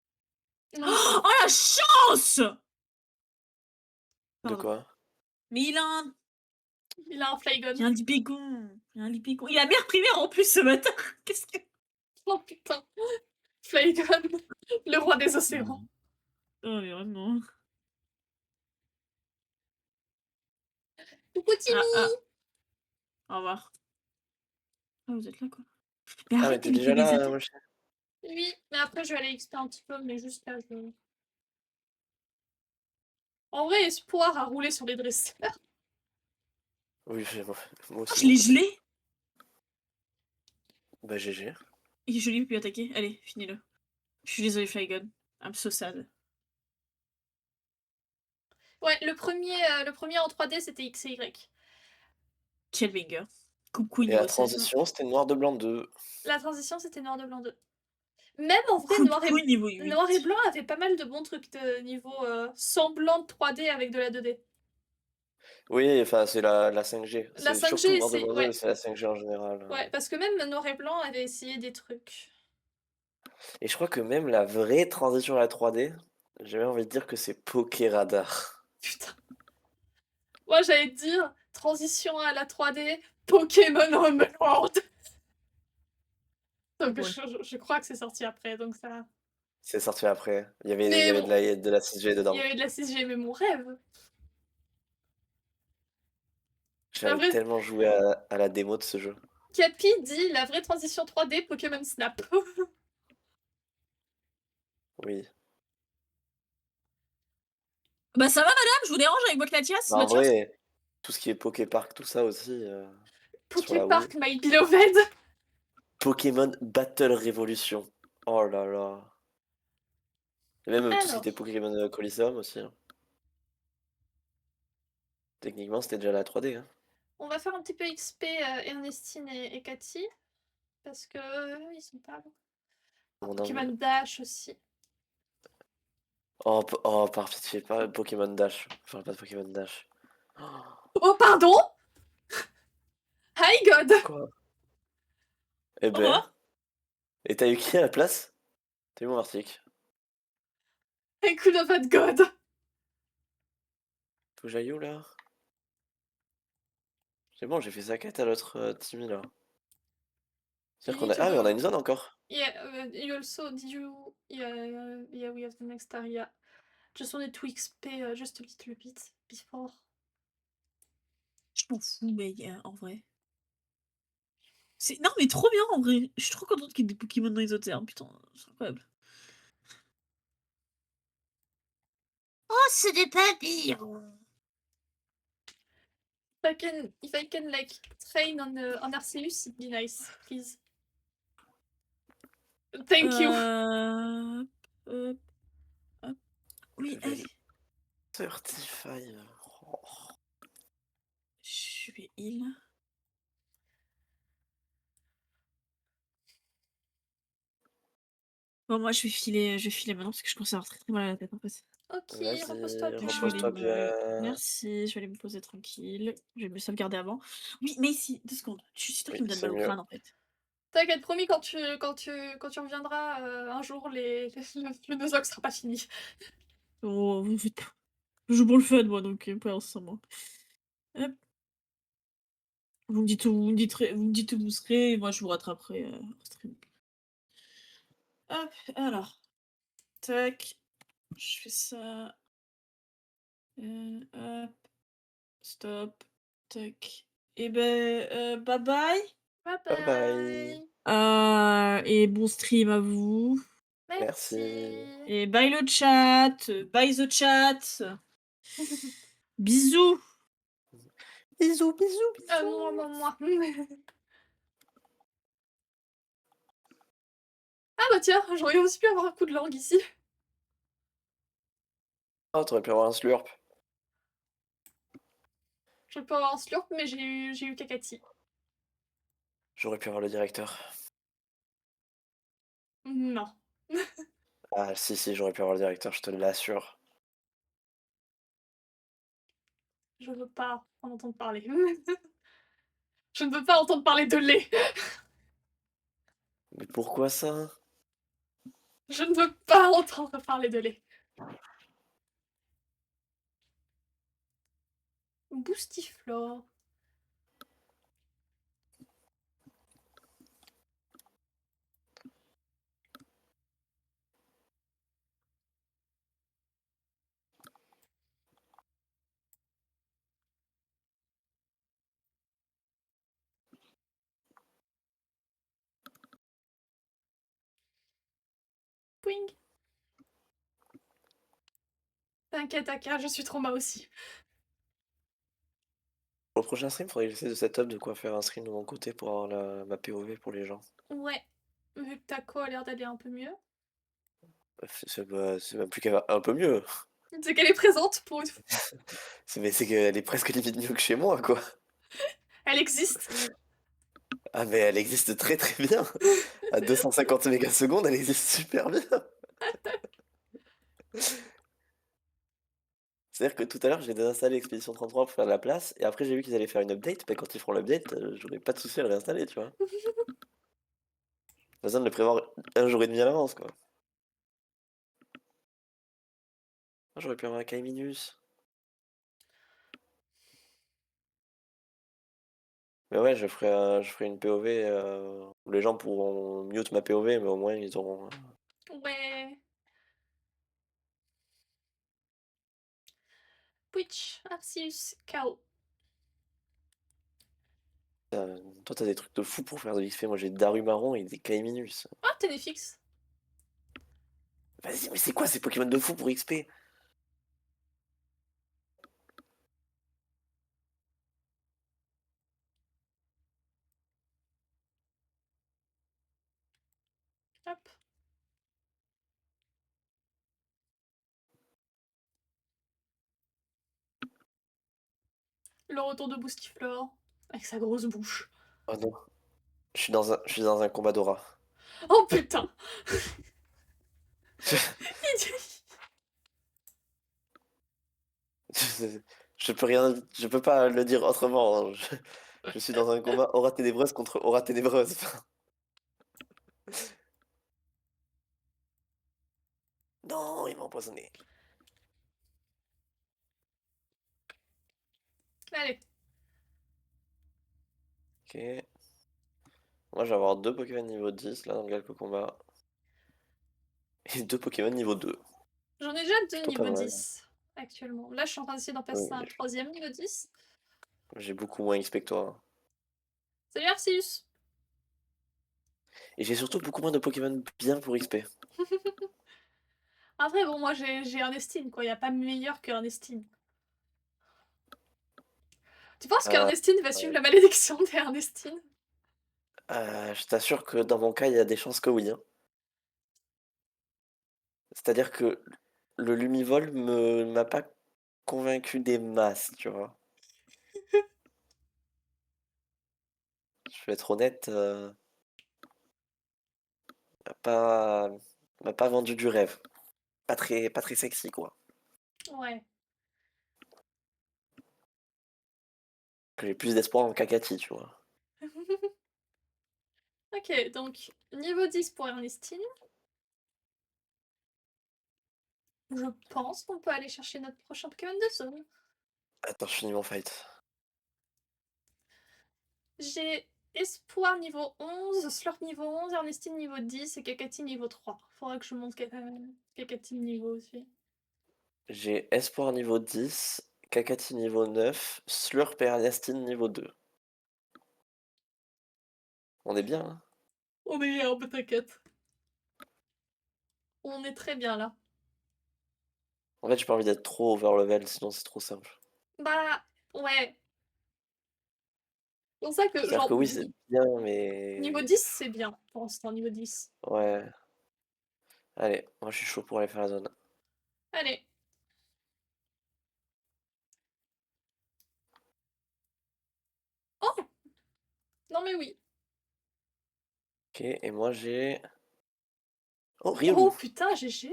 Non, Oh la chance! De Pardon. quoi? Mais il a un Il a un Flygon. il a un lipégon. Il a un lipégon. Il a mère primaire en plus ce matin. Qu'est-ce que Oh putain. Flygon, le roi des océans. Oh mais vraiment. Coucou Timmy. Au revoir. Ah, vous êtes là quoi. Mais Ah, mais arrête t'es d'imiter déjà mes là, attaques. mon chien? Oui, mais après je vais aller XP un petit peu, mais juste là je... En vrai, espoir à rouler sur les dresseurs. Oui, moi Oh, aussi. je l'ai gelé. Bah, GG. Et je l'ai pu attaquer. Allez, finis-le. Je suis désolée, Flygon. I'm so sad. Ouais, le premier en 3D c'était X et Y. Quel banger. Coucou Et la niveau 16. transition, c'était noir de blanc 2. La transition c'était noir de blanc 2. Même en vrai, Coucou niveau 8. noir et blanc avait pas mal de bons trucs de niveau semblant de 3D avec de la 2D. Oui, enfin, c'est la 5G. La C'est surtout 5G, noir de c'est... blanc 2, Ouais. mais c'est la 5G en général. Ouais, parce que même noir et blanc avait essayé des trucs. Et je crois que même la vraie transition à la 3D, j'ai même envie de dire que c'est Pokéradar. Putain. Moi j'allais te dire, transition à la 3D, Pokémon Homeworld. Donc Ouais. je crois que c'est sorti après, donc ça... C'est sorti après. Il y avait, Mais il y avait bon, de la 6G il dedans. y avait de la 6G, mais mon rêve. La J'avais vraie... tellement joué à la démo de ce jeu. Capi dit la vraie transition 3D Pokémon Snap. Oui. Bah ça va madame, je vous dérange avec votre Latias. Bah, en Bonne chance. vrai, tout ce qui est Poképark, tout ça aussi, sur la Wii. Poképark My Beloved. Pokémon Battle Revolution. Oh là là. Et même tout ce qui Alors, était Pokémon Coliseum aussi, hein. Techniquement, c'était déjà la 3D, hein. on va faire un petit peu XP Ernestine et Cathy. Parce que ils sont pas bons. Mon Pokémon âme. Dash aussi. Oh, oh, par pitié, pas Pokémon Dash. Enfin, pas de Pokémon Dash. Oh, Oh, pardon. Hi God. quoi? Eh Au ben. revoir. Et t'as eu qui à la place? T'as eu mon article. I could have had God. Faut que j'aille où là? C'est bon, j'ai fait sa quête à l'autre Timmy là. C'est-à-dire qu'on a. Ah, mais on a une zone encore. Yeah, you also did you yeah we have the next area. Just wanted to XP just a little bit before. Je m'en fous, mais en vrai. Non mais trop bien en vrai. Je suis trop contente qu'il y ait des Pokémon dans les autres terres. Putain, c'est incroyable. Oh, ce n'est pas bien. If I can like train on Arceus, it'd be nice, please. Thank you. Hop, hop. Oui, Je vais allez. 35. Oh. Je vais heal. Bon, moi, je vais filer maintenant parce que je commence à avoir très très mal à la tête en fait. Ok, Vas-y, repose-toi bien. Donc, je vais aller repose-toi me... bien. Merci, je vais aller me poser tranquille. Je vais me sauvegarder avant. Oui, mais ici, 2 secondes. C'est toi Oui, qui me donne c'est mal au mieux. crâne en fait. T'inquiète, promis, quand tu reviendras un jour, le Nuzlocke sera pas fini. Oh, vous faites pas. Je joue pour le fun, moi, donc pas sans moi. Hop. Vous me dites où vous serez, et moi je vous rattraperai en stream. Hop, alors. Tac. Je fais ça. Hop. Stop. Tac. Et ben, bye bye. Bye Bye bye. bye. Et bon stream à vous. Merci. Et bye le chat. Bye the chat. Bisous. Bisous, bisous, bisous. Moi. Ah bah tiens, j'aurais aussi pu avoir un coup de langue ici. Oh, t'aurais pu avoir un slurp. J'aurais pu avoir un slurp, mais j'ai eu Kakati. J'aurais pu avoir le directeur. Non. Ah, si, j'aurais pu avoir le directeur, je te l'assure. Je veux pas en entendre parler. Je ne veux pas entendre parler de lait. Mais pourquoi ça? Je ne veux pas entendre parler de lait. Boostiflore. Pouing. T'inquiète, Aka, je suis trauma aussi. Pour le prochain stream, faudrait que j'essaie de setup de quoi faire un stream de mon côté pour avoir ma POV pour les gens. Ouais. Vu que Taco a l'air d'aller un peu mieux. C'est même plus qu'un un peu mieux. C'est qu'elle est présente pour une fois. Mais c'est qu'elle est presque limite mieux que chez moi, quoi. Elle existe. Ah mais elle existe très très bien. À 250 mégasecondes, elle existe super bien. C'est-à-dire que tout à l'heure, j'ai désinstallé Expédition 33 pour faire de la place, et après j'ai vu qu'ils allaient faire une update, mais quand ils feront l'update, j'aurai pas de souci à le réinstaller, tu vois. Pas besoin de le prévoir un jour et demi à l'avance, quoi. Ah, j'aurais pu avoir un Kaiminus. Mais ouais, je ferai une POV où les gens pourront mute ma POV, mais au moins ils auront. Ouais. Twitch, Arceus, KO. Toi, t'as des trucs de fou pour faire de l'XP. Moi, j'ai Darumaron et des Kaiminus. Ah, Ténéfix. Vas-y, mais c'est quoi ces Pokémon de fou pour XP? Hop. Le retour de Boostiflore. Avec sa grosse bouche. Oh non, je suis dans un combat d'aura. Oh putain. Je peux pas le dire autrement, hein. Je suis dans un combat aura ténébreuse contre aura ténébreuse. Non, il m'a empoisonné. Allez. Ok. Moi, je vais avoir deux Pokémon niveau 10 là dans le Galco Combat. Et deux Pokémon niveau 2. J'en ai déjà deux Plutôt pas niveau mal. 10 actuellement. Là, je suis en train d'essayer d'en passer un Oui, troisième niveau 10. j'ai beaucoup moins XP que toi, hein. Salut Arceus. Et j'ai surtout beaucoup moins de Pokémon bien pour XP. Après, bon, moi j'ai Ernestine, quoi. Y a pas meilleur que Ernestine. Tu penses Euh, qu'Ernestine va suivre la malédiction d'Ernestine? je t'assure que dans mon cas, il y a des chances que oui, hein. C'est-à-dire que le Lumivol m'a pas convaincu des masses, tu vois. Je vais être honnête, pas, m'a pas vendu du rêve. Pas très sexy, quoi. Ouais. Que j'ai plus d'espoir en Kakati, tu vois. Ok, donc niveau 10 pour Ernestine. Je pense qu'on peut aller chercher notre prochain Pokémon de zone. Attends, je finis mon fight. J'ai Espoir niveau 11, Slurp niveau 11, Ernestine niveau 10 et Kakati niveau 3. Faudra que je monte Kakati niveau aussi. J'ai Espoir niveau 10, Kakati niveau 9, Slurp et Ernestine niveau 2. On est bien, hein? On est bien, t'inquiète. On est très bien là. En fait, j'ai pas envie d'être trop overlevel, sinon c'est trop simple. Bah, ouais. C'est pour ça que, C'est-à-dire que genre, oui, c'est bien, niveau mais... 10, c'est bien pour l'instant, niveau 10. Ouais. Allez, moi je suis chaud pour aller faire la zone. Allez. Oh! Non mais oui. Ok, et moi j'ai... Oh, Oh Riolu! putain, GG.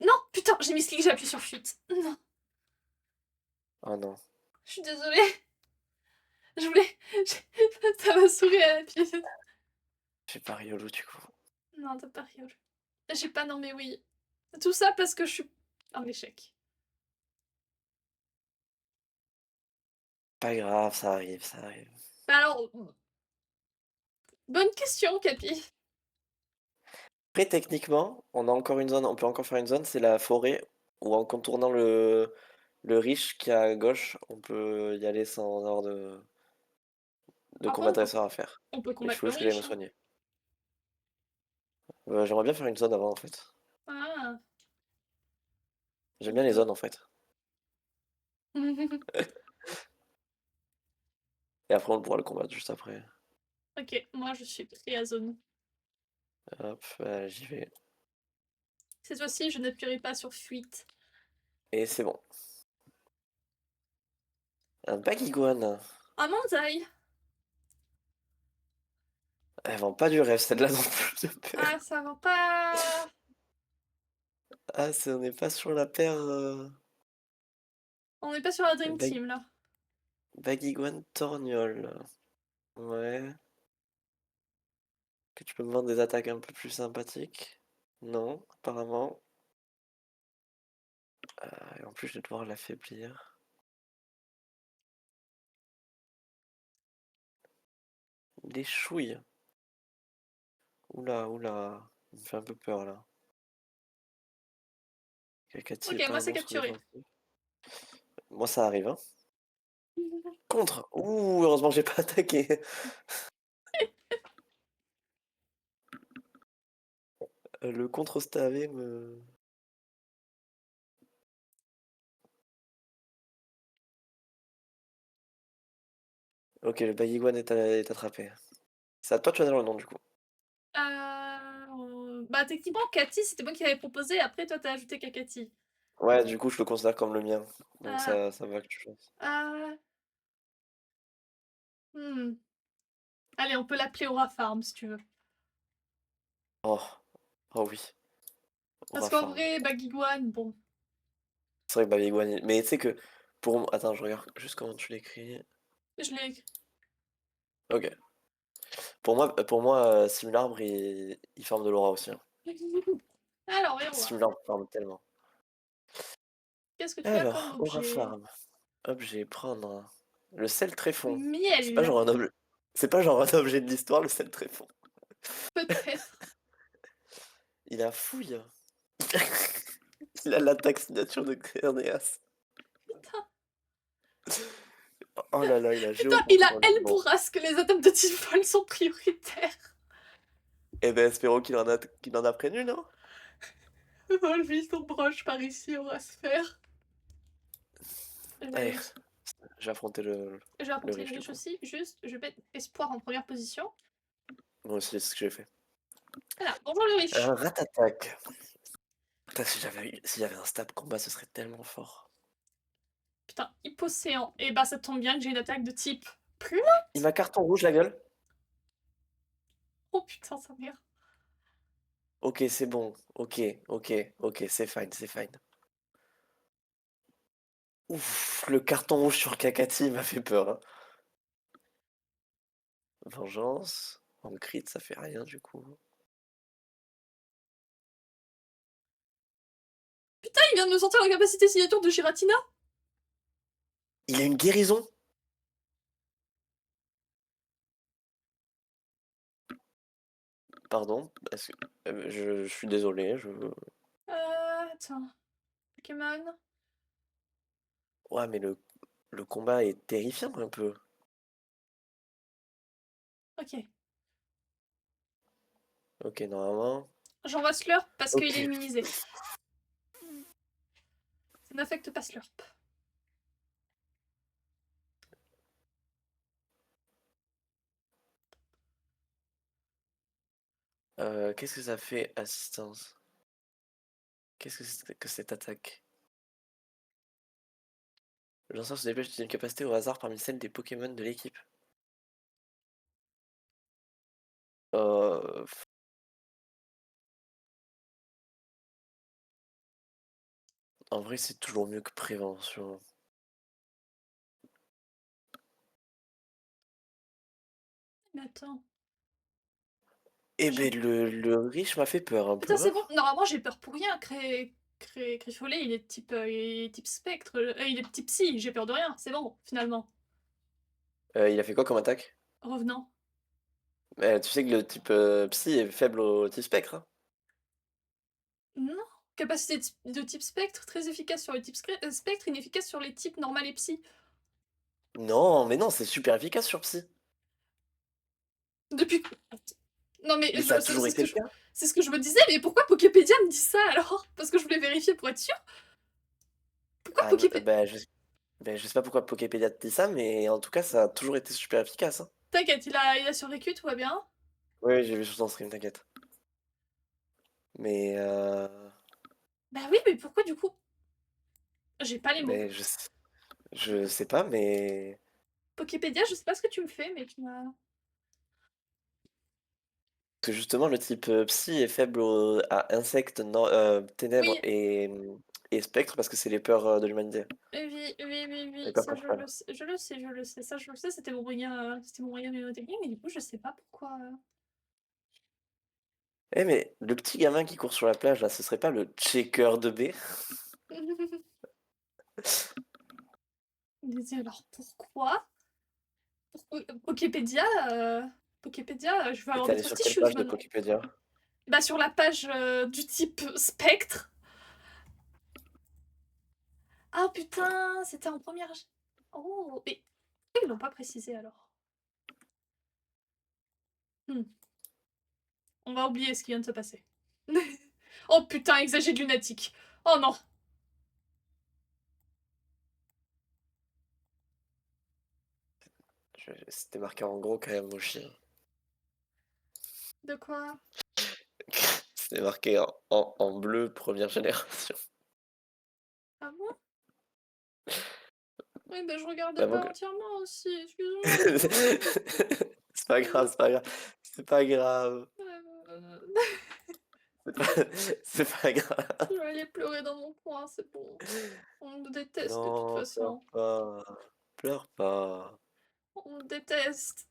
Non, putain, j'ai mis clic, j'ai appuyé sur fuite. Non, Oh non, je suis désolée. Je voulais. Ça m'a saoulé à appuyer. j'ai pas Riolu du coup. Non, t'as pas rigolé. J'ai pas, non mais oui. Tout ça parce que je suis en échec. Pas grave, ça arrive, ça arrive. Bah alors, bonne question, Capi. Après, techniquement, on peut encore faire une zone, c'est la forêt, où en contournant le riche qui est à gauche, on peut y aller sans avoir de Après, combat dresseur à faire. on peut Mais il combattre faut le juste que j'aille me riche, hein. soigner. J'aimerais bien faire une zone avant en fait. Ah. J'aime bien les zones en fait. Et après on pourra le combattre juste après. Ok, moi je suis pris à zone. Hop, j'y vais. Cette fois-ci, je n'appuierai pas sur fuite. Et c'est bon. Un Bagiguan. Ah, Manzai! Elle vend pas du rêve celle-là non plus de paire. Ah, ça va pas. Ah, on n'est pas sur la paire On n'est pas sur la Dream Bag Team là. Bagiguan Torgnole. Ouais. Que tu peux me vendre des attaques un peu plus sympathiques? Non, apparemment. Et en plus, je vais devoir l'affaiblir. Des chouilles. Oula, oula. Il me fait un peu peur là. Kakati est Ok, pas moi un c'est monstre capturé. défensif. Moi, ça arrive, hein. Contre! Ouh, heureusement que j'ai pas attaqué. Le contre stavé me. Ok, le Baguiguan est attrapé. C'est à toi de choisir le nom du coup. Bah techniquement, Cathy, c'était moi qui l'avais proposé. Après, toi, t'as ajouté Kakati. Ouais, du coup, je le considère comme le mien. Donc Ah. ça va que tu choisis. Hmm. Allez, on peut l'appeler Aura Farm si tu veux. Oh, oh oui. Parce Aura qu'en Farm. vrai, Bagiguan, bon. C'est vrai que Baguiguan. Mais tu sais que pour moi. Attends, je regarde juste comment tu l'écris. Je l'ai. Ok. Pour moi Simularbre, il forme de l'aura aussi, hein. Alors, voyons voir. Simularbre forme tellement. Qu'est-ce que tu as comme Alors, Aura objet? Farm. Objet, prendre. Le sel tréfond. C'est pas Miel, genre un objet. C'est pas genre un objet de l'histoire, le sel tréfond. peut-être. Il a fouille. Il a l'attaque signature de Xerneas. Putain, Oh là là, il a putain, il a géocontrôle. elle Bon. pour As que les atomes de type vol sont prioritaires. Eh ben, espérons qu'il en a prévenu, non? Enlevez ton broche par ici, on va se faire. Allez, Je je vais affronter vais le affronter les riche du riches coup. aussi. Juste, je vais mettre espoir en première position. Moi aussi, c'est ce que j'ai fait. Voilà, bonjour le riche. Ratatak. Putain, si j'avais un stab combat, ce serait tellement fort. Putain, hypocéan. Et bah, ça tombe bien que j'ai une attaque de type plante. Il m'a carton rouge la gueule. Oh putain, sa mère. Ok, c'est bon. Ok, ok, ok, c'est fine, c'est fine. Ouf, le carton rouge sur Kakati m'a fait peur, hein. Vengeance. En crit, ça fait rien du coup. Putain, il vient de me sortir la capacité signature de Giratina. Il a une guérison? Pardon, je suis désolé, Attends. Pokémon. Ouais, mais le combat est terrifiant un peu. Ok. Ok, normalement. J'envoie Slurp parce qu'il est Ok. immunisé. Ça n'affecte pas Slurp. Qu'est-ce que ça fait, assistance? Qu'est-ce que c'est que cette attaque? Le lanceur se dépêche d'une capacité au hasard parmi celles des Pokémon de l'équipe. Euh, En vrai, c'est toujours mieux que prévention. Mais attends. Eh ben, le riche m'a fait peur un Putain, peu, c'est hein. bon. Normalement, j'ai peur pour rien. Grifolet, il est type spectre. Il est type psy. J'ai peur de rien. C'est bon, finalement. Il a fait quoi comme attaque? Revenant. Tu sais que le type psy est faible au type spectre, hein? Non. Capacité de type spectre, très efficace sur le type spectre, inefficace sur les types normal et psy. Non, mais non, c'est super efficace sur psy. Depuis. Non mais Mais ça a c'est toujours été le cas. c'est ce que je me disais, mais pourquoi Poképédia me dit ça alors? Parce que je voulais vérifier pour être sûre. Pourquoi Ah, Poképédia? je sais pas pourquoi Poképédia te dit ça, mais en tout cas, ça a toujours été super efficace, hein. T'inquiète, il a survécu, tout va bien. Oui, j'ai vu sur ton stream, t'inquiète. Mais, Bah oui, mais pourquoi du coup? J'ai pas les mots. mais je sais pas, mais Poképédia, je sais pas ce que tu me fais, mais tu m'as. que justement, le type psy est faible à insectes, ténèbres Oui, et spectres parce que c'est les peurs de l'humanité. oui, Les peurs ça principales. je le sais, ça je le sais, c'était mon moyen mnémotechnique, mais du coup je sais pas pourquoi. Eh, mais le petit gamin qui court sur la plage, là, ce serait pas le checker de B? Mais alors pourquoi? Poképédia, Poképédia, je vais Et avoir t'es des allé sur trust quelle issues page de maintenant. Poképédia? Bah sur la page du type spectre. Ah putain, c'était en première. Oh, mais pourquoi ils l'ont pas précisé alors? Hmm. On va oublier ce qui vient de se passer. Oh putain, exagé de lunatique. Oh non. C'était marqué en gros quand même, Mochi. De quoi? C'était marqué en bleu, première génération. Ah bon? Oui, bah je regardais Bah, pas bon, entièrement aussi, excuse-moi. c'est pas grave, c'est pas grave. C'est pas grave. Euh, C'est pas, c'est pas grave. Je vais aller pleurer dans mon coin, c'est bon. On me déteste de toute Non, pleure façon. pas. Pleure pas. On me déteste.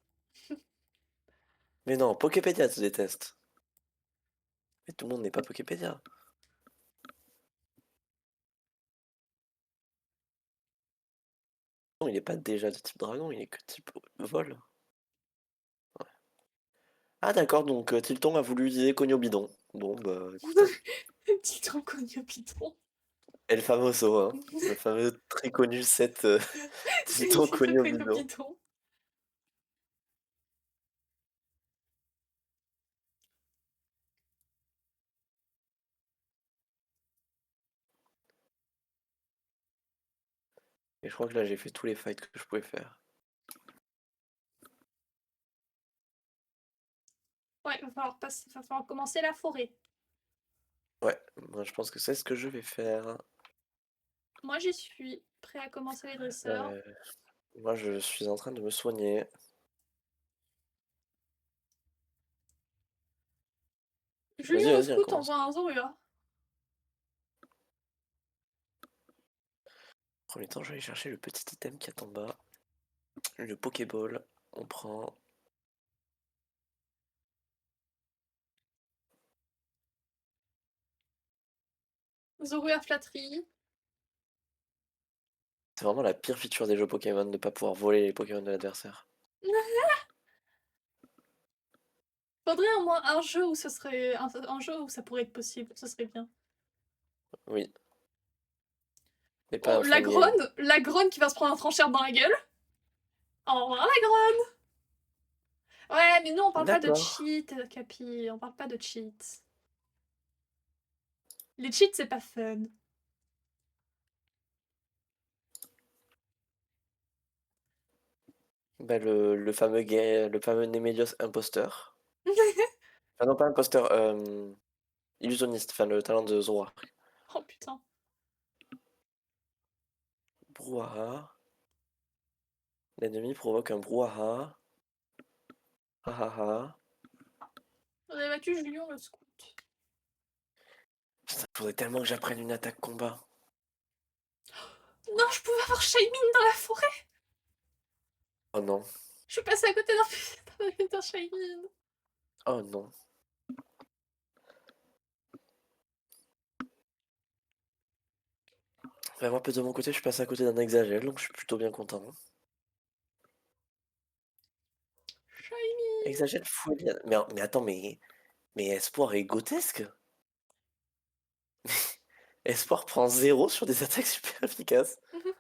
Mais non, Poképédia te déteste. Mais tout le monde n'est pas Poképédia. Non, il est pas déjà de type dragon, il est que type vol. Ah d'accord, donc Tilton a voulu utiliser Cogno Bidon. Bon bah écoute, hein. Petit troncogno piton. El Famoso, hein. Le fameux très connu set Tilton Petit Cogno troncogno Bidon. piton. Et je crois que là j'ai fait tous les fights que je pouvais faire. Ouais, va falloir commencer la forêt. Ouais, moi je pense que c'est ce que je vais faire. Moi j'y suis, prêt à commencer les dresseurs. Euh, Moi je suis en train de me soigner. Julien Vas-y, au vas-y, on scout commence. envoie un Zorua. Premier temps, je vais aller chercher le petit item qui est en bas. Le Pokéball. On prend. Zorua flatterie. C'est vraiment la pire feature des jeux Pokémon de pas pouvoir voler les Pokémon de l'adversaire. Faudrait au moins un jeu où ce serait. Un jeu où ça pourrait être possible, ce serait bien. Oui, mais pas Oh, un fun game. La Gronne qui va se prendre un tranchère dans la gueule. Au revoir la Gronne. Ouais, mais nous on parle pas de D'accord. cheat, Capi. On parle pas de cheat. Les cheats c'est pas fun. Bah, le fameux Nemelios imposteur. Enfin non, pas imposteur, illusionniste, enfin le talent de Zoroark. Oh putain. Brouhaha. L'ennemi provoque un brouhaha. Ha ha ha. On a battu Julien le scout. Putain, faudrait tellement que j'apprenne une attaque combat. Non, je pouvais avoir Shaymin dans la forêt. Oh non. Je suis passée à côté d'un Shaymin. Oh non. Bah, moi, de mon côté, je suis passé à côté d'un Exagel, donc je suis plutôt bien content. Exagère Fouliane. Mais attends, mais Espoir est grotesque. Espoir prend 0 sur des attaques super efficaces. Mhm.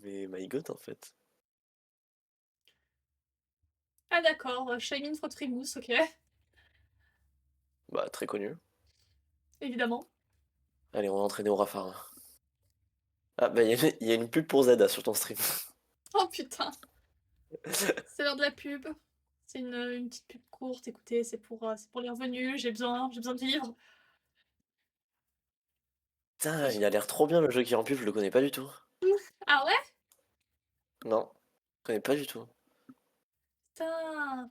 Mais my god, en fait. Ah d'accord, Shining Frotrimus, ok, Bah, très connu. évidemment. Allez, on va entraîner au Raffarin. Ah, bah, il y a une pub pour Zelda sur ton stream. Oh putain, c'est l'heure de la pub. C'est une petite pub courte, écoutez, c'est pour les revenus, j'ai besoin de vivre. Putain, il a l'air trop bien le jeu qui est en pub, je le connais pas du tout. Ah ouais? Non, je connais pas du tout. Putain.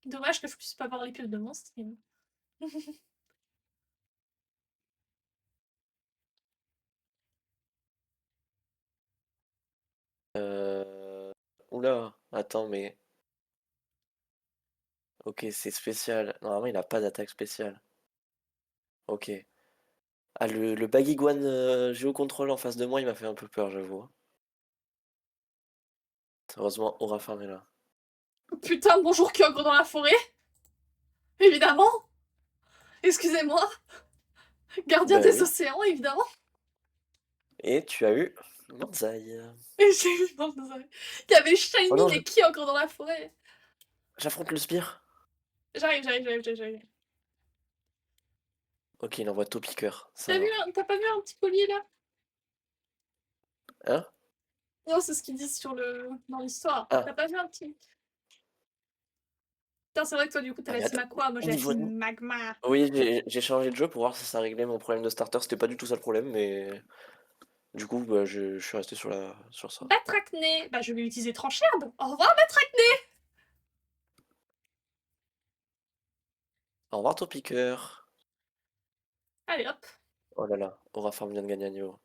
Dommage que je puisse pas voir les pubs de mon stream. Euh... Oula, attends, mais... Ok, c'est spécial. Normalement, il a pas d'attaque spéciale. Ok. Ah, le Baguiguane Géocontrol en face de moi, il m'a fait un peu peur, j'avoue, hein. Heureusement, Aura Farm est là. Putain, bonjour Kyogre dans la forêt, évidemment. Excusez-moi, gardien Bah des oui. océans, évidemment. Et tu as eu Manzai. Et j'ai eu dans le- Il y avait Oh Shiny non, et Kyogre dans la forêt. j'affronte le Spire. J'arrive. Ok, il envoie Topiqueur, ça va. T'as pas vu un petit collier là? Hein? Non, c'est ce qu'ils disent dans l'histoire. T'as Ah, pas vu un petit. Putain, c'est vrai que toi, du coup, t'as ah la mais team attends, Aqua, moi j'ai la niveau... team Magma. Oui, j'ai changé de jeu pour voir si ça réglait mon problème de starter. C'était pas du tout ça le problème, mais du coup, bah, je suis resté sur ça. Batracné. Bah, je vais utiliser Trancherbe. Au revoir, Batracné. Au revoir, Topiqueur. Allez hop, Oh là là, Aura Farm vient de gagner à niveau.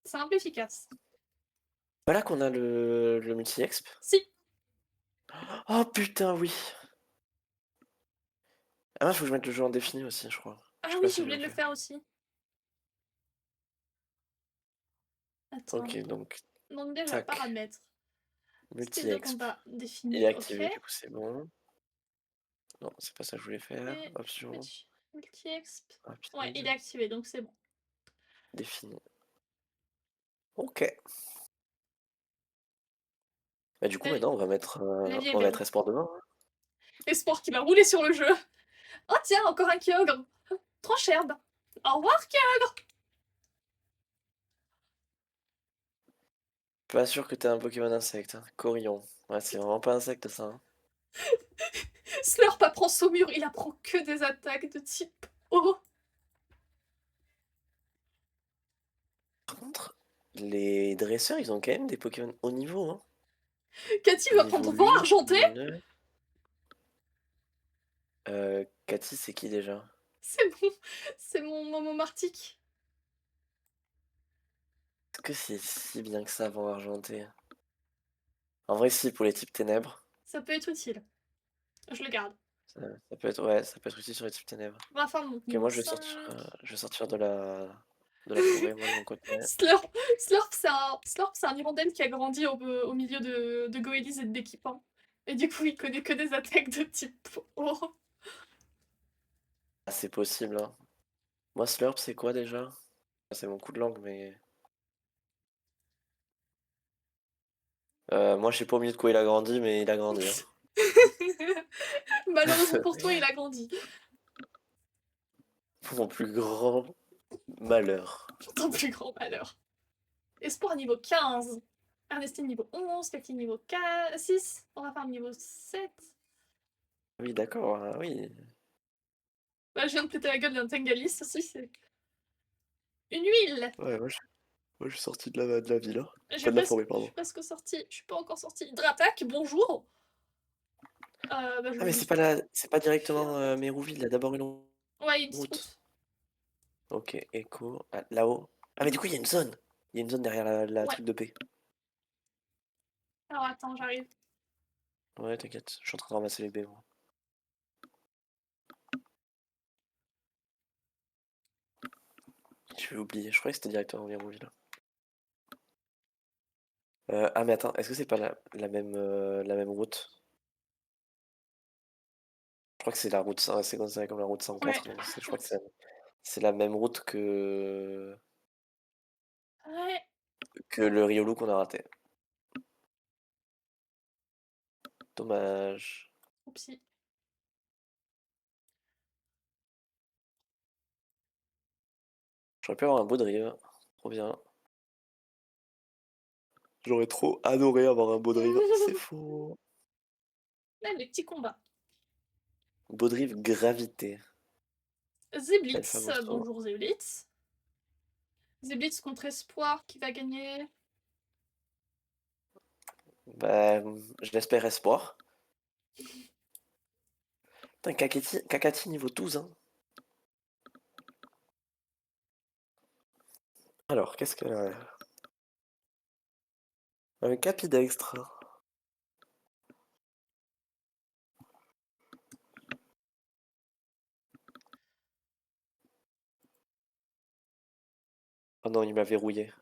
simple, efficace. Voilà qu'on a le multi-exp. Si. Oh putain, oui. Ah, faut que je mette le jeu en défini aussi, je crois. Je Ah sais oui, pas j'ai si je oublié l'ai de le fait. faire aussi. Ok, Attends. donc, Donc déjà, tac. paramètres. Style de Multi-exp. combat Il est défini, ok. activé, du coup, c'est bon. Non, c'est pas ça que je voulais faire. Et Option, multi-exp. Ouais, il rapide, est activé, donc c'est bon. défini. Ok. Bah, du coup, La, maintenant, la vie est on va belle. mettre Espoir devant, hein. Espoir qui va rouler sur le jeu. Oh tiens, encore un Kyogre. Trancherbe. Au revoir, Kyogre. Pas sûr que t'aies un Pokémon insecte, hein. Corillon. Ouais, c'est vraiment pas insecte, ça, hein. Slurp apprend Saumur, il apprend que des attaques de type eau. Par contre, les dresseurs, ils ont quand même des Pokémon haut niveau, hein. Cathy va Niveau prendre vent 8, argenté. 9. Cathy, c'est qui déjà? C'est bon, c'est mon Momo Martique. Est-ce que c'est si bien que ça, avant argenté? En vrai, si, pour les types ténèbres. Ça peut être utile. Je le garde. Ça peut être, ouais, ça peut être utile sur les types ténèbres. Rafa monte Ok, niveau moi, 5. je vais sortir de la forêt, moi, de mon côté. Slurp, c'est un hirondelle qui a grandi au milieu de Goélis et de d'équipants. Et du coup, il connaît que des attaques de type eau. Ah, c'est possible, hein. Moi, Slurp, c'est quoi déjà? Ah, c'est mon coup de langue, mais... moi, je sais pas au milieu de quoi il a grandi, mais il a grandi, hein. Malheureusement pour toi, il a grandi. Pour mon plus grand malheur. Ton plus grand malheur. Espoir niveau 15. Ernestine niveau 11. Cathy niveau 6. Rafa niveau 7. Oui, d'accord, ah oui. Bah, je viens de péter la gueule d'un Tengalis aussi, c'est une huile. Ouais, moi, je suis sorti de la ville, hein. Pas de la Je forêt, suis pardon. presque sortie. Je suis pas encore sortie. Hydratac, bonjour. Bah, je Ah, vais mais lui c'est pas faire directement un autre. Mérouville, il y a d'abord une Ouais, une petite route. route. Ok, écho. Ah, là-haut. Ah, mais du coup, il y a une zone. Il y a une zone derrière la Ouais. truc de paix. Alors attends, j'arrive. Ouais, t'inquiète, je suis en train de ramasser les baies, moi. Je vais oublier, je croyais que c'était directement Mérouville. Ah mais attends, est-ce que c'est pas la même route? Je crois que c'est la route c'est considéré comme la route Ouais. 104, donc je crois que c'est la même route Ouais. que le Riolu qu'on a raté. Dommage. Oupsie. J'aurais pu avoir un beau drive. Trop bien. J'aurais trop adoré avoir un beau drive. C'est faux. Là, les petits combats. Beau drive gravité. Alpha Zeblitz, Monstro. bonjour Zeblitz. Zeblitz contre Espoir, qui va gagner? Bah, je l'espère espoir. Putain, Kakati niveau 12, hein. Alors, qu'est-ce que... Un Capidextre. Oh non, il m'a verrouillé.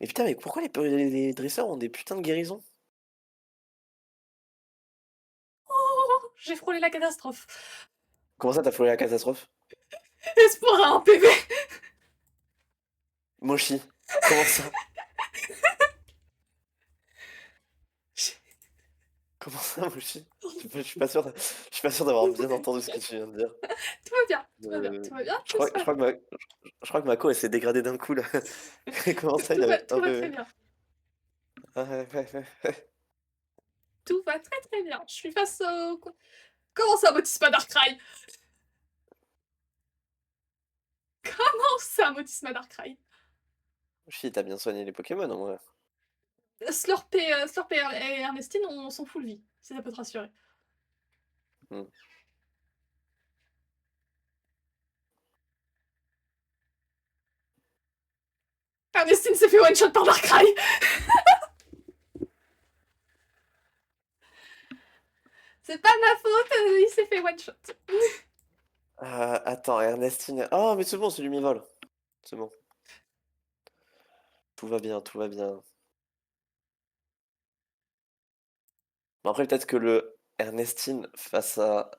Mais putain, mais pourquoi les dresseurs ont des putains de guérisons? Oh, j'ai frôlé la catastrophe. Comment ça, t'as frôlé la catastrophe? Espoir a un PV. Moshi. Comment ça? Comment ça, Moshi? Je suis pas sûr je suis pas sûr d'avoir bien entendu ce que tu viens de dire. Tout va bien, tout va bien, Euh, tout va bien. je crois que Mako elle s'est dégradée d'un coup là. Comment ça, il avait Tout un va très PV? bien. Ah, ouais. Tout va très très bien. Je suis face au... Comment ça, Motisma Darkrai? Comment ça, Motisma Darkrai? Moshi, t'as bien soigné les Pokémon en vrai. Slurp et Ernestine, on s'en fout de vie, si ça peut te rassurer. Hmm. Ernestine s'est fait one-shot par Darkrai. C'est pas de ma faute, il s'est fait one-shot. Attends, Ernestine. Oh, mais c'est bon, c'est du mi-vol. C'est bon. Tout va bien, tout va bien. Bon, après, peut-être que le Ernestine face à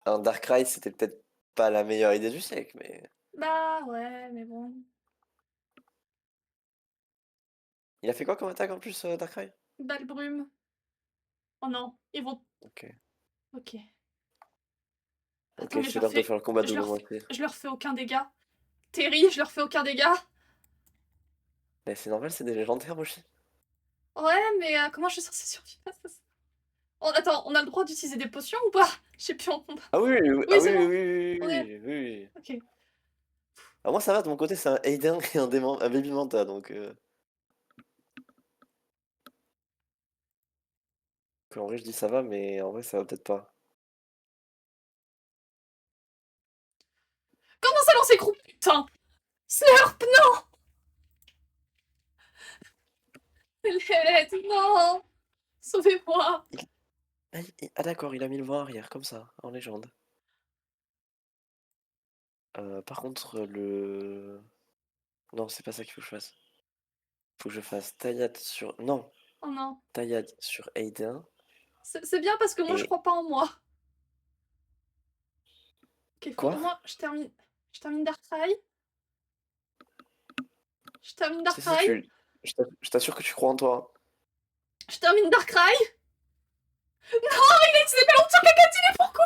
un Darkrai, c'était peut-être pas la meilleure idée du siècle, mais. Bah ouais, mais bon. Il a fait quoi comme attaque en plus, Darkrai? Balle brume. Oh non, ils vont... Ok. Ok. Ok, Attends, mais c'est l'heure de faire le combat double moitié. je leur fais aucun dégât. Terry, je leur fais aucun dégât. Mais c'est normal, c'est des légendaires, Moshi. Ouais, mais comment je suis censée survivre à ça? Oh, attends, on a le droit d'utiliser des potions ou pas? J'ai plus en compte. Ah oui, oui, oui, Oui, ah c'est oui, oui, bon. oui, On est... oui, oui, oui. Ok. Ah, moi ça va, de mon côté c'est un Aiden et un Baby Manta, en vrai je dis ça va, mais en vrai ça va peut-être pas. Comment ça lancer groupe, putain? Slurp, non! L'aide, non! Sauvez-moi! Ah d'accord, il a mis le vent arrière, comme ça, en légende. Par contre, Non, c'est pas ça qu'il faut que je fasse. Faut que je fasse taillade sur... Non, Oh non. taillade sur Aiden, C'est bien parce que moi, je et... crois pas en moi. Ok, faut Quoi? au moins... Je termine Darkrai. Je termine Si, Darkrai. je t'assure que tu crois en toi. Je termine Darkrai. Non, il a utilisé Ballon de Kakatine, pourquoi?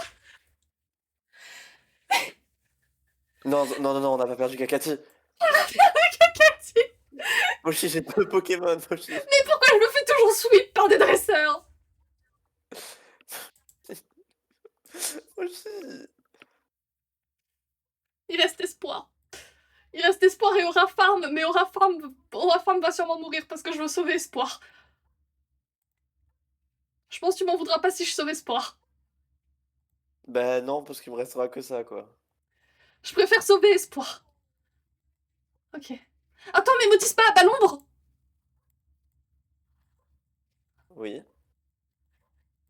Non, non, non, non, on n'a pas perdu Kakati. Kakatine. Moshi, j'ai deux Pokémon, Moshi. Mais pourquoi je me fais toujours sweep par des dresseurs? Moshi. Il reste espoir. Il reste espoir et Aura Farm, mais Aura Farm va sûrement mourir parce que je veux sauver espoir. Je pense que tu m'en voudras pas si je sauve espoir. Bah non, parce qu'il me restera que ça, quoi. Je préfère sauver espoir. Ok. Attends, mais me dis pas à l'ombre. Oui.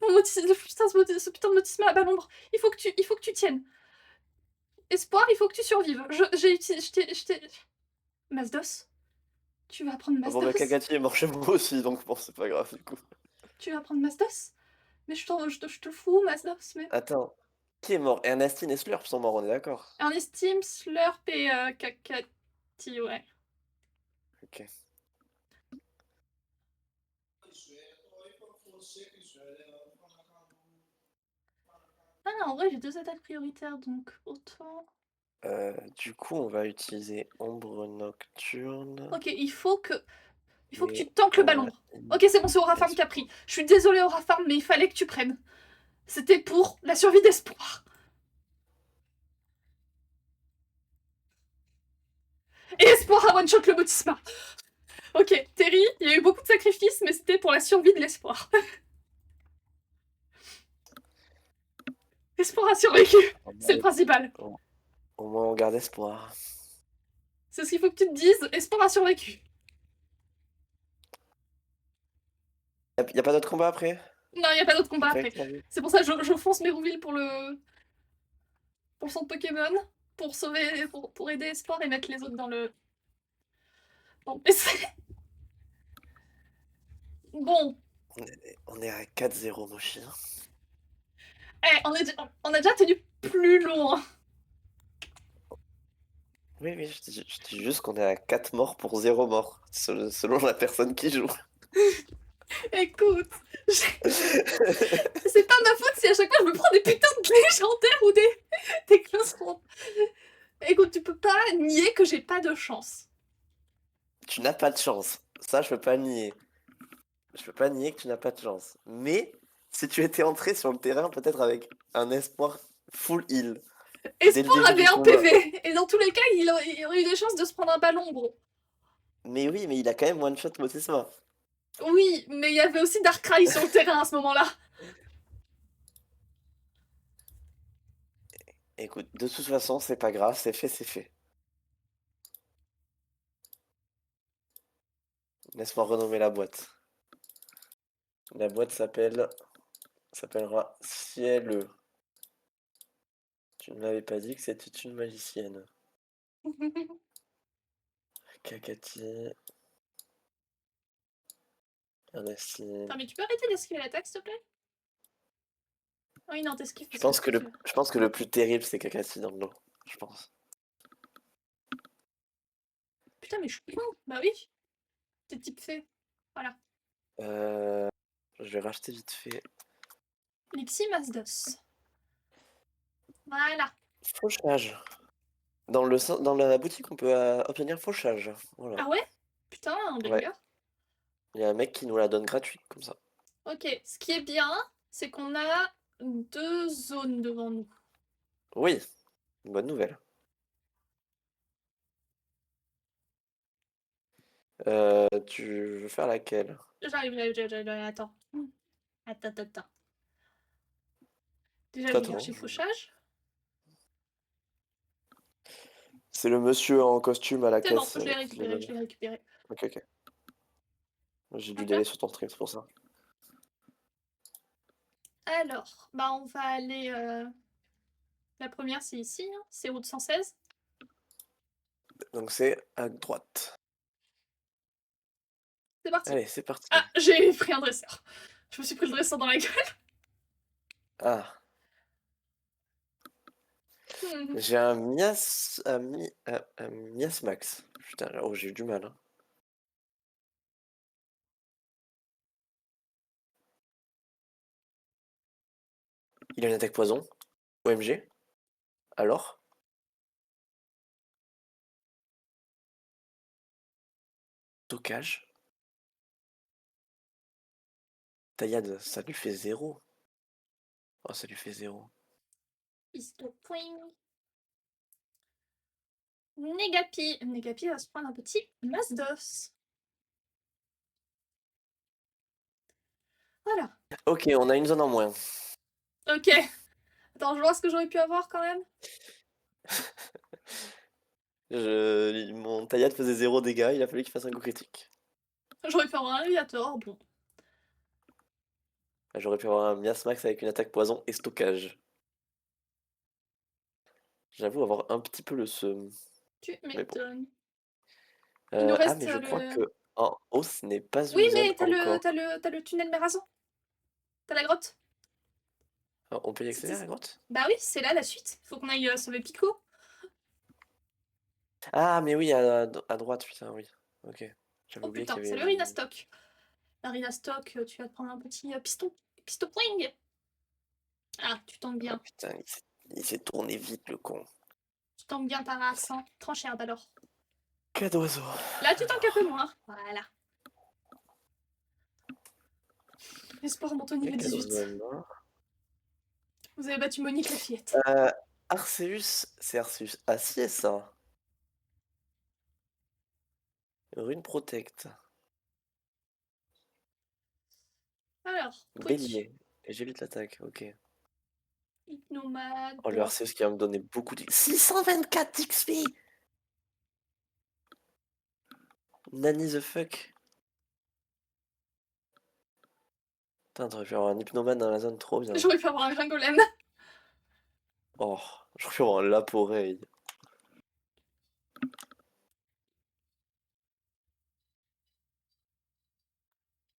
Putain, ce putain de motisme à l'ombre. Il faut que tu tiennes. Espoir, il faut que tu survives. J'ai utilisé. Mazdos, tu vas prendre Ah bon, bah, Mazdos. Kagati est mort chez moi aussi, donc bon, c'est pas grave du coup. Tu vas prendre Mazdos. Mais je te le fous, Mazdos, mais. Attends, qui est mort? Ernestine et Slurp sont morts, on est d'accord? Ernestine, Slurp et Kakati, ouais. Ok. Ah, en vrai, j'ai 2 attaques prioritaires, donc autant. Du coup, on va utiliser Ombre Nocturne. Ok, il faut que Et tu tankes le ballon. Ok, c'est bon, c'est Aurafarm qui a pris. Je suis désolée, Aurafarm, mais il fallait que tu prennes. C'était pour la survie d'Espoir. Et Espoir a one-shot le Motisma. Ok, Terry, il y a eu beaucoup de sacrifices, mais c'était pour la survie de l'Espoir. Espoir a survécu, c'est le principal. Au moins, on garde espoir. C'est ce qu'il faut que tu te dises, Espoir a survécu. Y a pas d'autre combat après? Non, il n'y a pas d'autre combat Fait après. que t'as vu? C'est pour ça que je fonce Mérouville pour son Pokémon, pour sauver, pour aider Espoir et mettre les autres dans le PC. Bon, On est à 4-0, Mochi. on a déjà tenu plus loin. Oui, oui, je dis juste qu'on est à 4 morts pour 0 mort, selon la personne qui joue. Écoute, c'est pas ma faute si à chaque fois je me prends des putains de légendaires ou des close range. Écoute, tu peux pas nier que j'ai pas de chance. Tu n'as pas de chance. Ça, je peux pas nier. Je peux pas nier que tu n'as pas de chance. Mais si tu étais entré sur le terrain, peut-être avec un espoir full heal. Dès le Espoir début avait du un combat. PV, et dans tous les cas, il aurait eu des chances de se prendre un ballon, gros. Mais oui, mais il a quand même one-shot Motisma. Oui, mais il y avait aussi Darkrai sur le terrain à ce moment-là. Écoute, de toute façon, c'est pas grave, c'est fait, c'est fait. Laisse-moi renommer la boîte. La boîte s'appellera Ciel. Tu ne m'avais pas dit que c'était une magicienne. Kakati. Ernestine. Attends, mais tu peux arrêter d'esquiver l'attaque, s'il te plaît? Oui, non, t'esquives Je parce pense que le plus terrible, c'est Kakati dans le lot. Je pense. Putain, mais je suis con. Bah oui. T'es type fait. Voilà. Je vais racheter vite fait. Lixie Mazdos. Voilà. Fauchage. Dans la boutique, on peut obtenir fauchage. Voilà. Ah ouais? Putain, un Ouais. banger. Il y a un mec qui nous la donne gratuite, comme ça. Ok, ce qui est bien, c'est qu'on a 2 zones devant nous. Oui, une bonne nouvelle. Tu veux faire laquelle? J'arrive, attends. Attends. Déjà, je vais T'attends. chercher fauchage. C'est le monsieur en costume à la C'est bon, caisse je l'ai qui le récupéré, je donne. l'ai récupéré. Ok. J'ai du Ok. délai sur ton stream, c'est pour ça. Alors, bah on va aller... La première, c'est ici, hein. C'est route 116. Donc c'est à droite. C'est parti. Allez, c'est parti. Ah, j'ai pris un dresseur. Je me suis pris le dresseur dans la gueule. Ah, j'ai un Miasmax. Putain, oh, j'ai eu du mal. Hein. Il a une attaque poison. OMG. Alors? Stockage. Taillade, ça lui fait 0. Oh, ça lui fait 0. Point. Negapi. Negapi va se prendre un petit Mazdos. Voilà. Ok, on a une zone en moins. Ok. Attends, je vois ce que j'aurais pu avoir quand même. Mon taillade faisait 0 dégâts, il a fallu qu'il fasse un coup critique. J'aurais pu avoir un aviator, bon. J'aurais pu avoir un Miasmax avec une attaque poison et stockage. J'avoue avoir un petit peu le seum. Tu Mais bon. m'étonnes. Il nous Ah, reste mais je crois le... que en haut, ce n'est pas Oui, une zone mais encore. t'as le tunnel Mérazan. T'as la grotte. Ah, on peut y accéder C'était à ça. la grotte? Bah oui, c'est là la suite. Faut qu'on aille sauver Pico. Ah, mais oui, à droite, putain, oui. Ok. J'avais Oh oublié putain, qu'il y c'est avait le une... Rhinastock. La Rhinastock, tu vas te prendre un petit piston. Piston pling. Ah, tu tombes Ah, bien. putain, il s'est tourné vite, le con. Tu tombes bien ta race, hein. Tranchère alors. Cas d'oiseau. Là, tu tanques un peu Alors, moins. Voilà. Espoir monte au il y a niveau quelle 18. zone, hein? Vous avez battu Monique la fillette. Arceus, c'est Arceus acier, ça. Rune Protect. Alors, Twitch. Bélier. Et j'évite l'attaque, ok. Hypnomade. Oh, le Arceus qui va me donner beaucoup de... 624 d'XP! Nanny the fuck. Putain, t'aurais pu avoir un hypnomane dans la zone, trop bien. J'aurais pu avoir un gringolem. Oh, j'aurais pu avoir un Laporeille.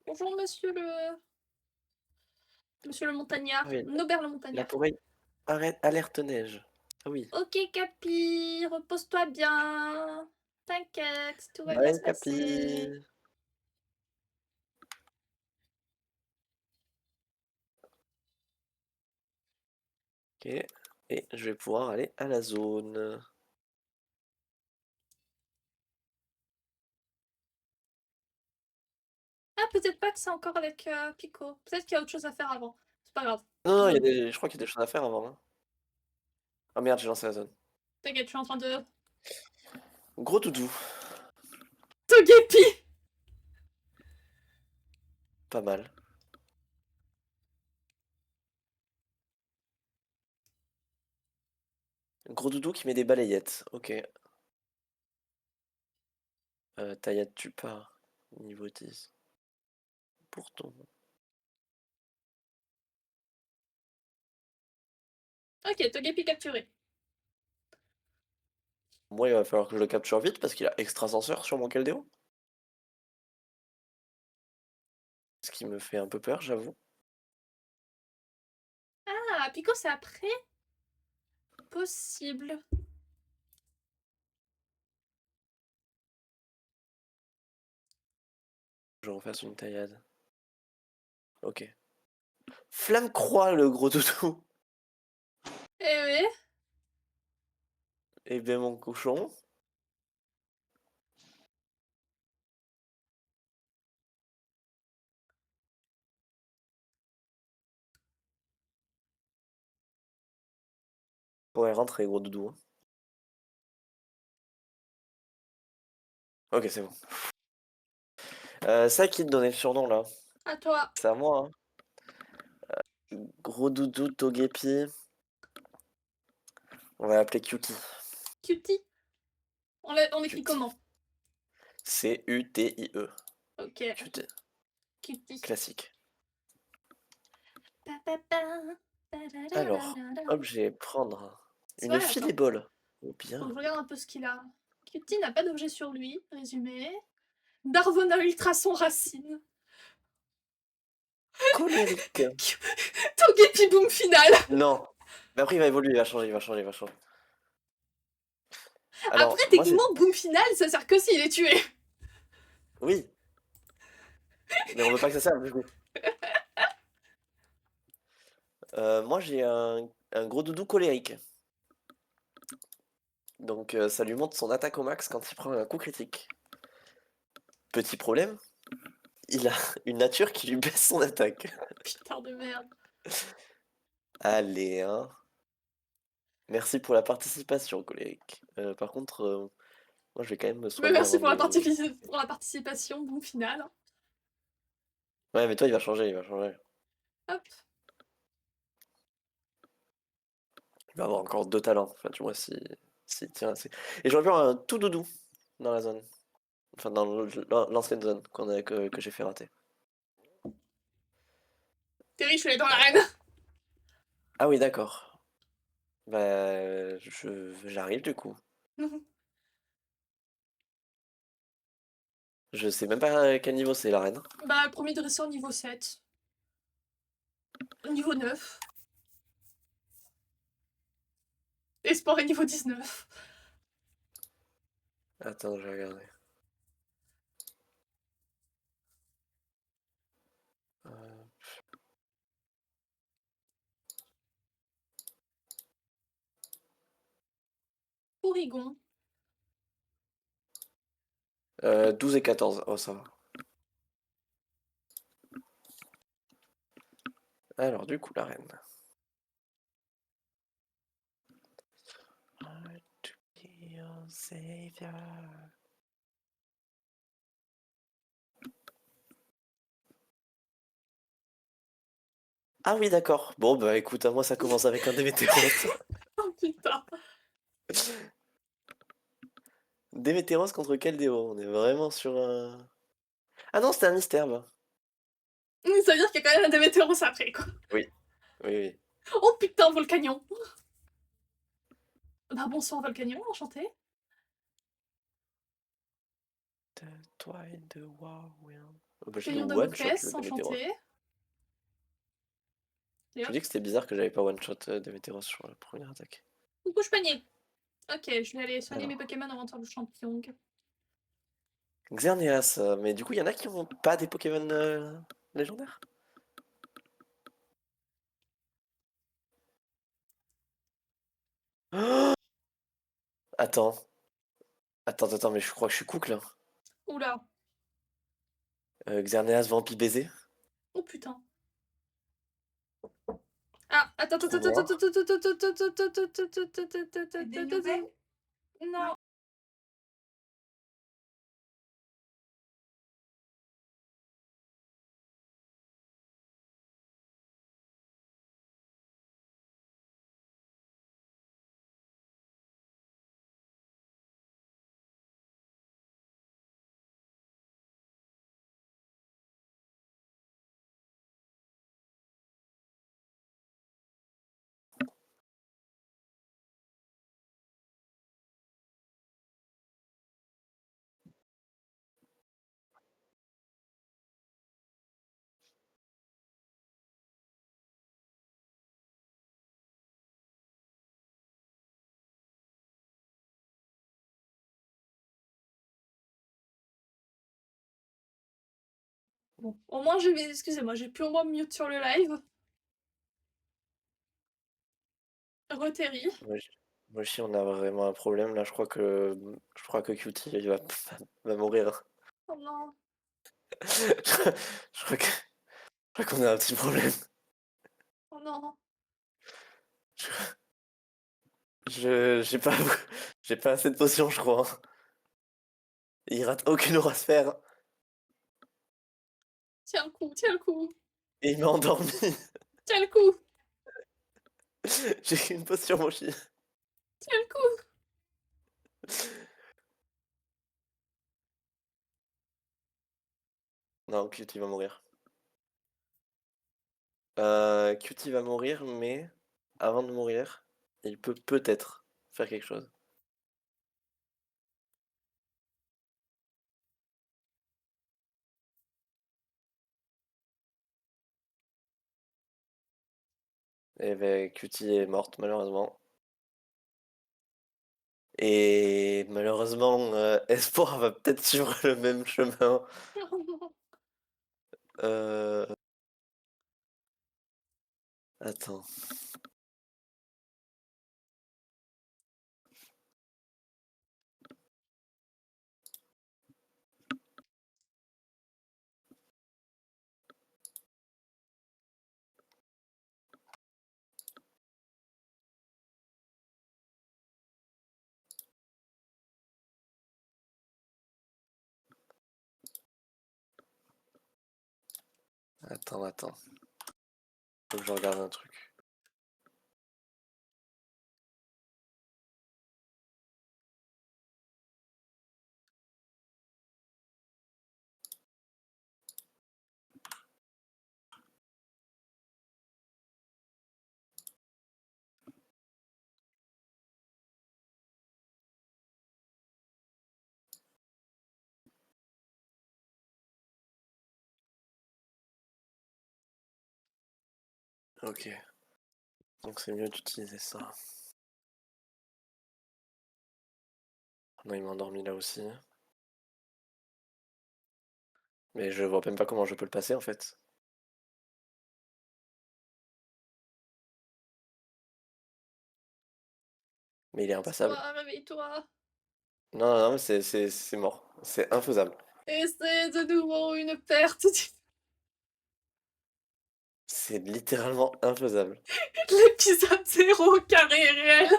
Bonjour, monsieur le... Monsieur le montagnard. Ah oui, Nobert le montagnard. Laporeille, arrête, alerte neige. Ah oui. Ok, Capi, repose-toi bien. T'inquiète, tout va bien Bye, se Capi. passer. Ok, et je vais pouvoir aller à la zone. Ah, peut-être pas que c'est encore avec Pico. Peut-être qu'il y a autre chose à faire avant. C'est pas grave. Non, Tout non, va bien. je crois qu'il y a des choses à faire avant, hein. Ah merde, j'ai lancé la zone. T'inquiète, je suis en train de... Gros doudou, Togepi. pas mal. Gros doudou qui met des balayettes, ok. Taillade tu pars, niveau 10. Pour ton... Ok, Togepi capturé. Moi, il va falloir que je le capture vite parce qu'il a extra senseur sur mon Keldeo. Ce qui me fait un peu peur, j'avoue. Ah, Pico c'est après? Possible. Je refasse une taillade. Ok. Flamme croix, le gros doudou. Eh oui. Et ben mon cochon. Ouais, rentrer, gros doudou, hein. Ok, c'est bon. Ça qui te donnait le surnom là. À toi. C'est à moi, hein. Gros doudou Togepi. On va l'appeler Cutie. Cutie. On écrit Cutie. comment? C-U-T-I-E. Ok. Cutie. Cutie. Classique. Pa, pa, pa. Alors, Ta-da-da-da-da-da. objet, prendre. C'est Une vrai, attends. filibole. Oh Faut que bien. je regarde un peu ce qu'il a. Cutie n'a pas d'objet sur lui. Résumé. Darvona Ultrason Racine. Colérique. Togepi Boom Final. Non. Mais après, il va évoluer, il va changer, il va changer, il va changer. Alors, Après, moi, c'est... techniquement, Boom Final, ça sert que s'il est tué. Oui. Mais on veut pas que ça serve, du coup. Moi, j'ai un gros doudou colérique. Donc, ça lui monte son attaque au max quand il prend un coup critique. Petit problème, il a une nature qui lui baisse son attaque. Putain de merde. Allez, hein. Merci pour la participation, colérique. Par contre, moi, je vais quand même me Mais soigner merci avant pour de... pour la participation, Boom Final. Ouais, mais toi, il va changer, il va changer. Hop. Il va avoir encore deux talents. Enfin, tu vois, si tient assez. Et j'aurais pu avoir un tout doudou dans la zone. Enfin, dans l'ancienne zone que j'ai fait rater. Terry, je suis allée dans l'arène. Ah oui, d'accord. Bah, j'arrive du coup. Je sais même pas à quel niveau c'est l'arène. Bah, premier dresseur niveau 7. Niveau 9. Et sport est niveau 19. Attends, je vais regarder. Euh, Porygon. 12 et 14. Oh, ça va. Alors, du coup, l'arène. To be your savior. Ah oui, d'accord. Bon, bah écoute, à moi ça commence avec un Démétéros. Oh putain. Démétéros contre quel déo? On est vraiment sur un... Ah non, c'était un mystère, bah. Ça veut dire qu'il y a quand même un Démétéros après, quoi. Oui, oui, oui. Oh putain, Volcanion. Bah, bonsoir, Volcanion, enchanté. Toi et de Whirlwind. Oh, bah, je l'ai Crayon one-shot le Damoclès, Démétéros. enchanté. Et Je me hop. dis que c'était bizarre que j'avais pas one-shot Démétéros sur la première attaque. Coucou, panier. Ok, je vais aller soigner Alors, mes Pokémon avant de faire le champion. Xerneas, mais du coup, il y en a qui ont pas des Pokémon légendaires? Oh, attends, attends, mais je crois que je suis cook là. Oula. Xerneas Vampi baiser? Oh putain. Ah, attends, Trou attends, attends, noir? attends, attends, attends, attends, attends, attends, attends, attends, Des attends, nouvelles? non. Bon, au moins, excusez-moi, j'ai pu au moins mute sur le live. Reterry. Moi aussi, on a vraiment un problème là. Je crois que QT il va mourir. Oh non. Je crois qu'on a un petit problème. Oh non. J'ai pas, j'ai pas assez de potions, je crois. Il rate aucune aura sphère. Tiens le coup, tiens le coup. Et il m'a endormi. Tiens le coup, J'ai qu'une potion, Mochi. tiens le coup. Non, QT va mourir. QT va mourir, mais avant de mourir, il peut peut-être faire quelque chose. Et ben, QT est morte, malheureusement. Et malheureusement, Espoir va peut-être suivre le même chemin. Oh non. Euh... Attends. Attends. Faut que je regarde un truc. Ok. Donc c'est mieux d'utiliser ça. Non, il m'a endormi là aussi. Mais je vois même pas comment je peux le passer en fait. Mais il est impassable. Toi, réveille-toi. Non, non, non, c'est mort. C'est infaisable. Et c'est de nouveau une perte. C'est littéralement infaisable. L'épisode 0 carré réel.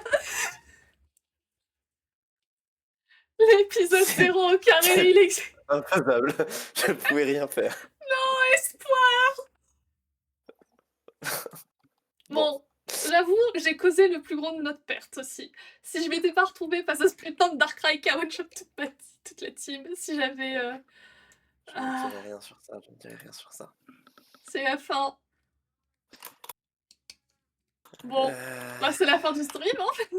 L'épisode C'est 0 au carré, il existe. infaisable. Je pouvais rien faire. Non, espoir. Bon. Bon, j'avoue, j'ai causé le plus grand de notre perte aussi. Si je m'étais pas retrouvée face à ce putain de Darkrai qui a one-shot toute la team, si j'avais... Je ne dirai rien sur ça. Je ne dirai rien sur ça. c'est la fin. Bon, bah c'est la fin du stream, hein.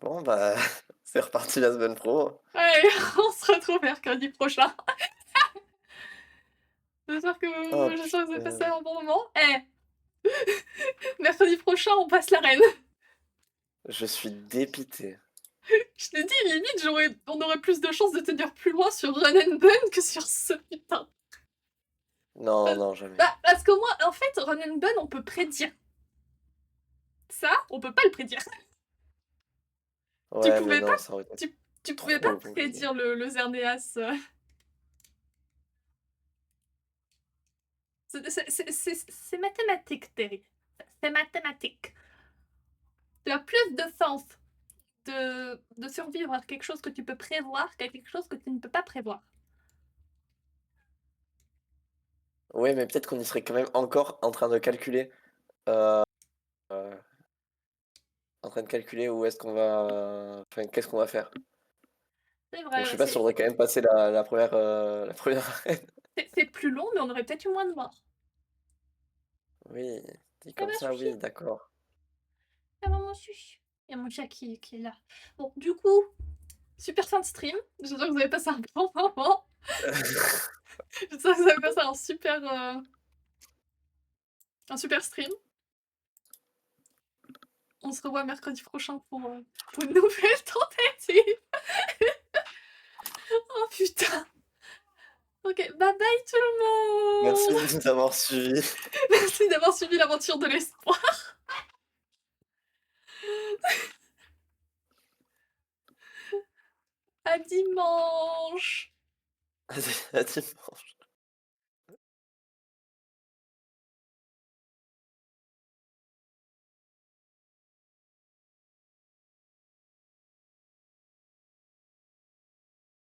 Bon, bah, c'est reparti la semaine pro. Allez, on se retrouve mercredi prochain. J'espère que Oh, j'espère que vous avez passé putain. un bon moment. Eh, mercredi prochain, on passe l'arène. Je suis dépité. Je t'ai dit, limite, on aurait plus de chances de tenir plus loin sur Run and Gun que sur ce putain. Non, non, jamais. Bah, parce qu'au moins, en fait, Run and Gun, on peut prédire. Ça, on peut pas le prédire. Ouais, mais pouvais non, ça aurait été Tu trop pouvais pas compliqué. prédire le Xerneas. C'est mathématique, Terry. C'est mathématique. Tu as plus de sens de survivre à quelque chose que tu peux prévoir qu'à quelque chose que tu ne peux pas prévoir. Ouais, mais peut-être qu'on y serait quand même encore en train de calculer. euh, euh, En train de calculer où est-ce qu'on va. Enfin, qu'est-ce qu'on va faire. C'est Donc je vrai, sais pas si on aurait quand même passé la première la première arène. c'est plus long, mais on aurait peut-être eu moins de morts. Oui, dit Ah comme bah, ça, sushi. oui, d'accord. Ah bah, mon sushi. Il y a mon chat qui est là. Bon, du coup, super fin de stream. J'espère que vous avez passé un bon moment. J'espère que vous avez passé un super stream. On se revoit mercredi prochain pour une nouvelle tentative. Oh putain. Ok, bye bye tout le Merci monde. de nous avoir suivis. Merci d'avoir suivi l'aventure de l'espoir. À dimanche. À dimanche.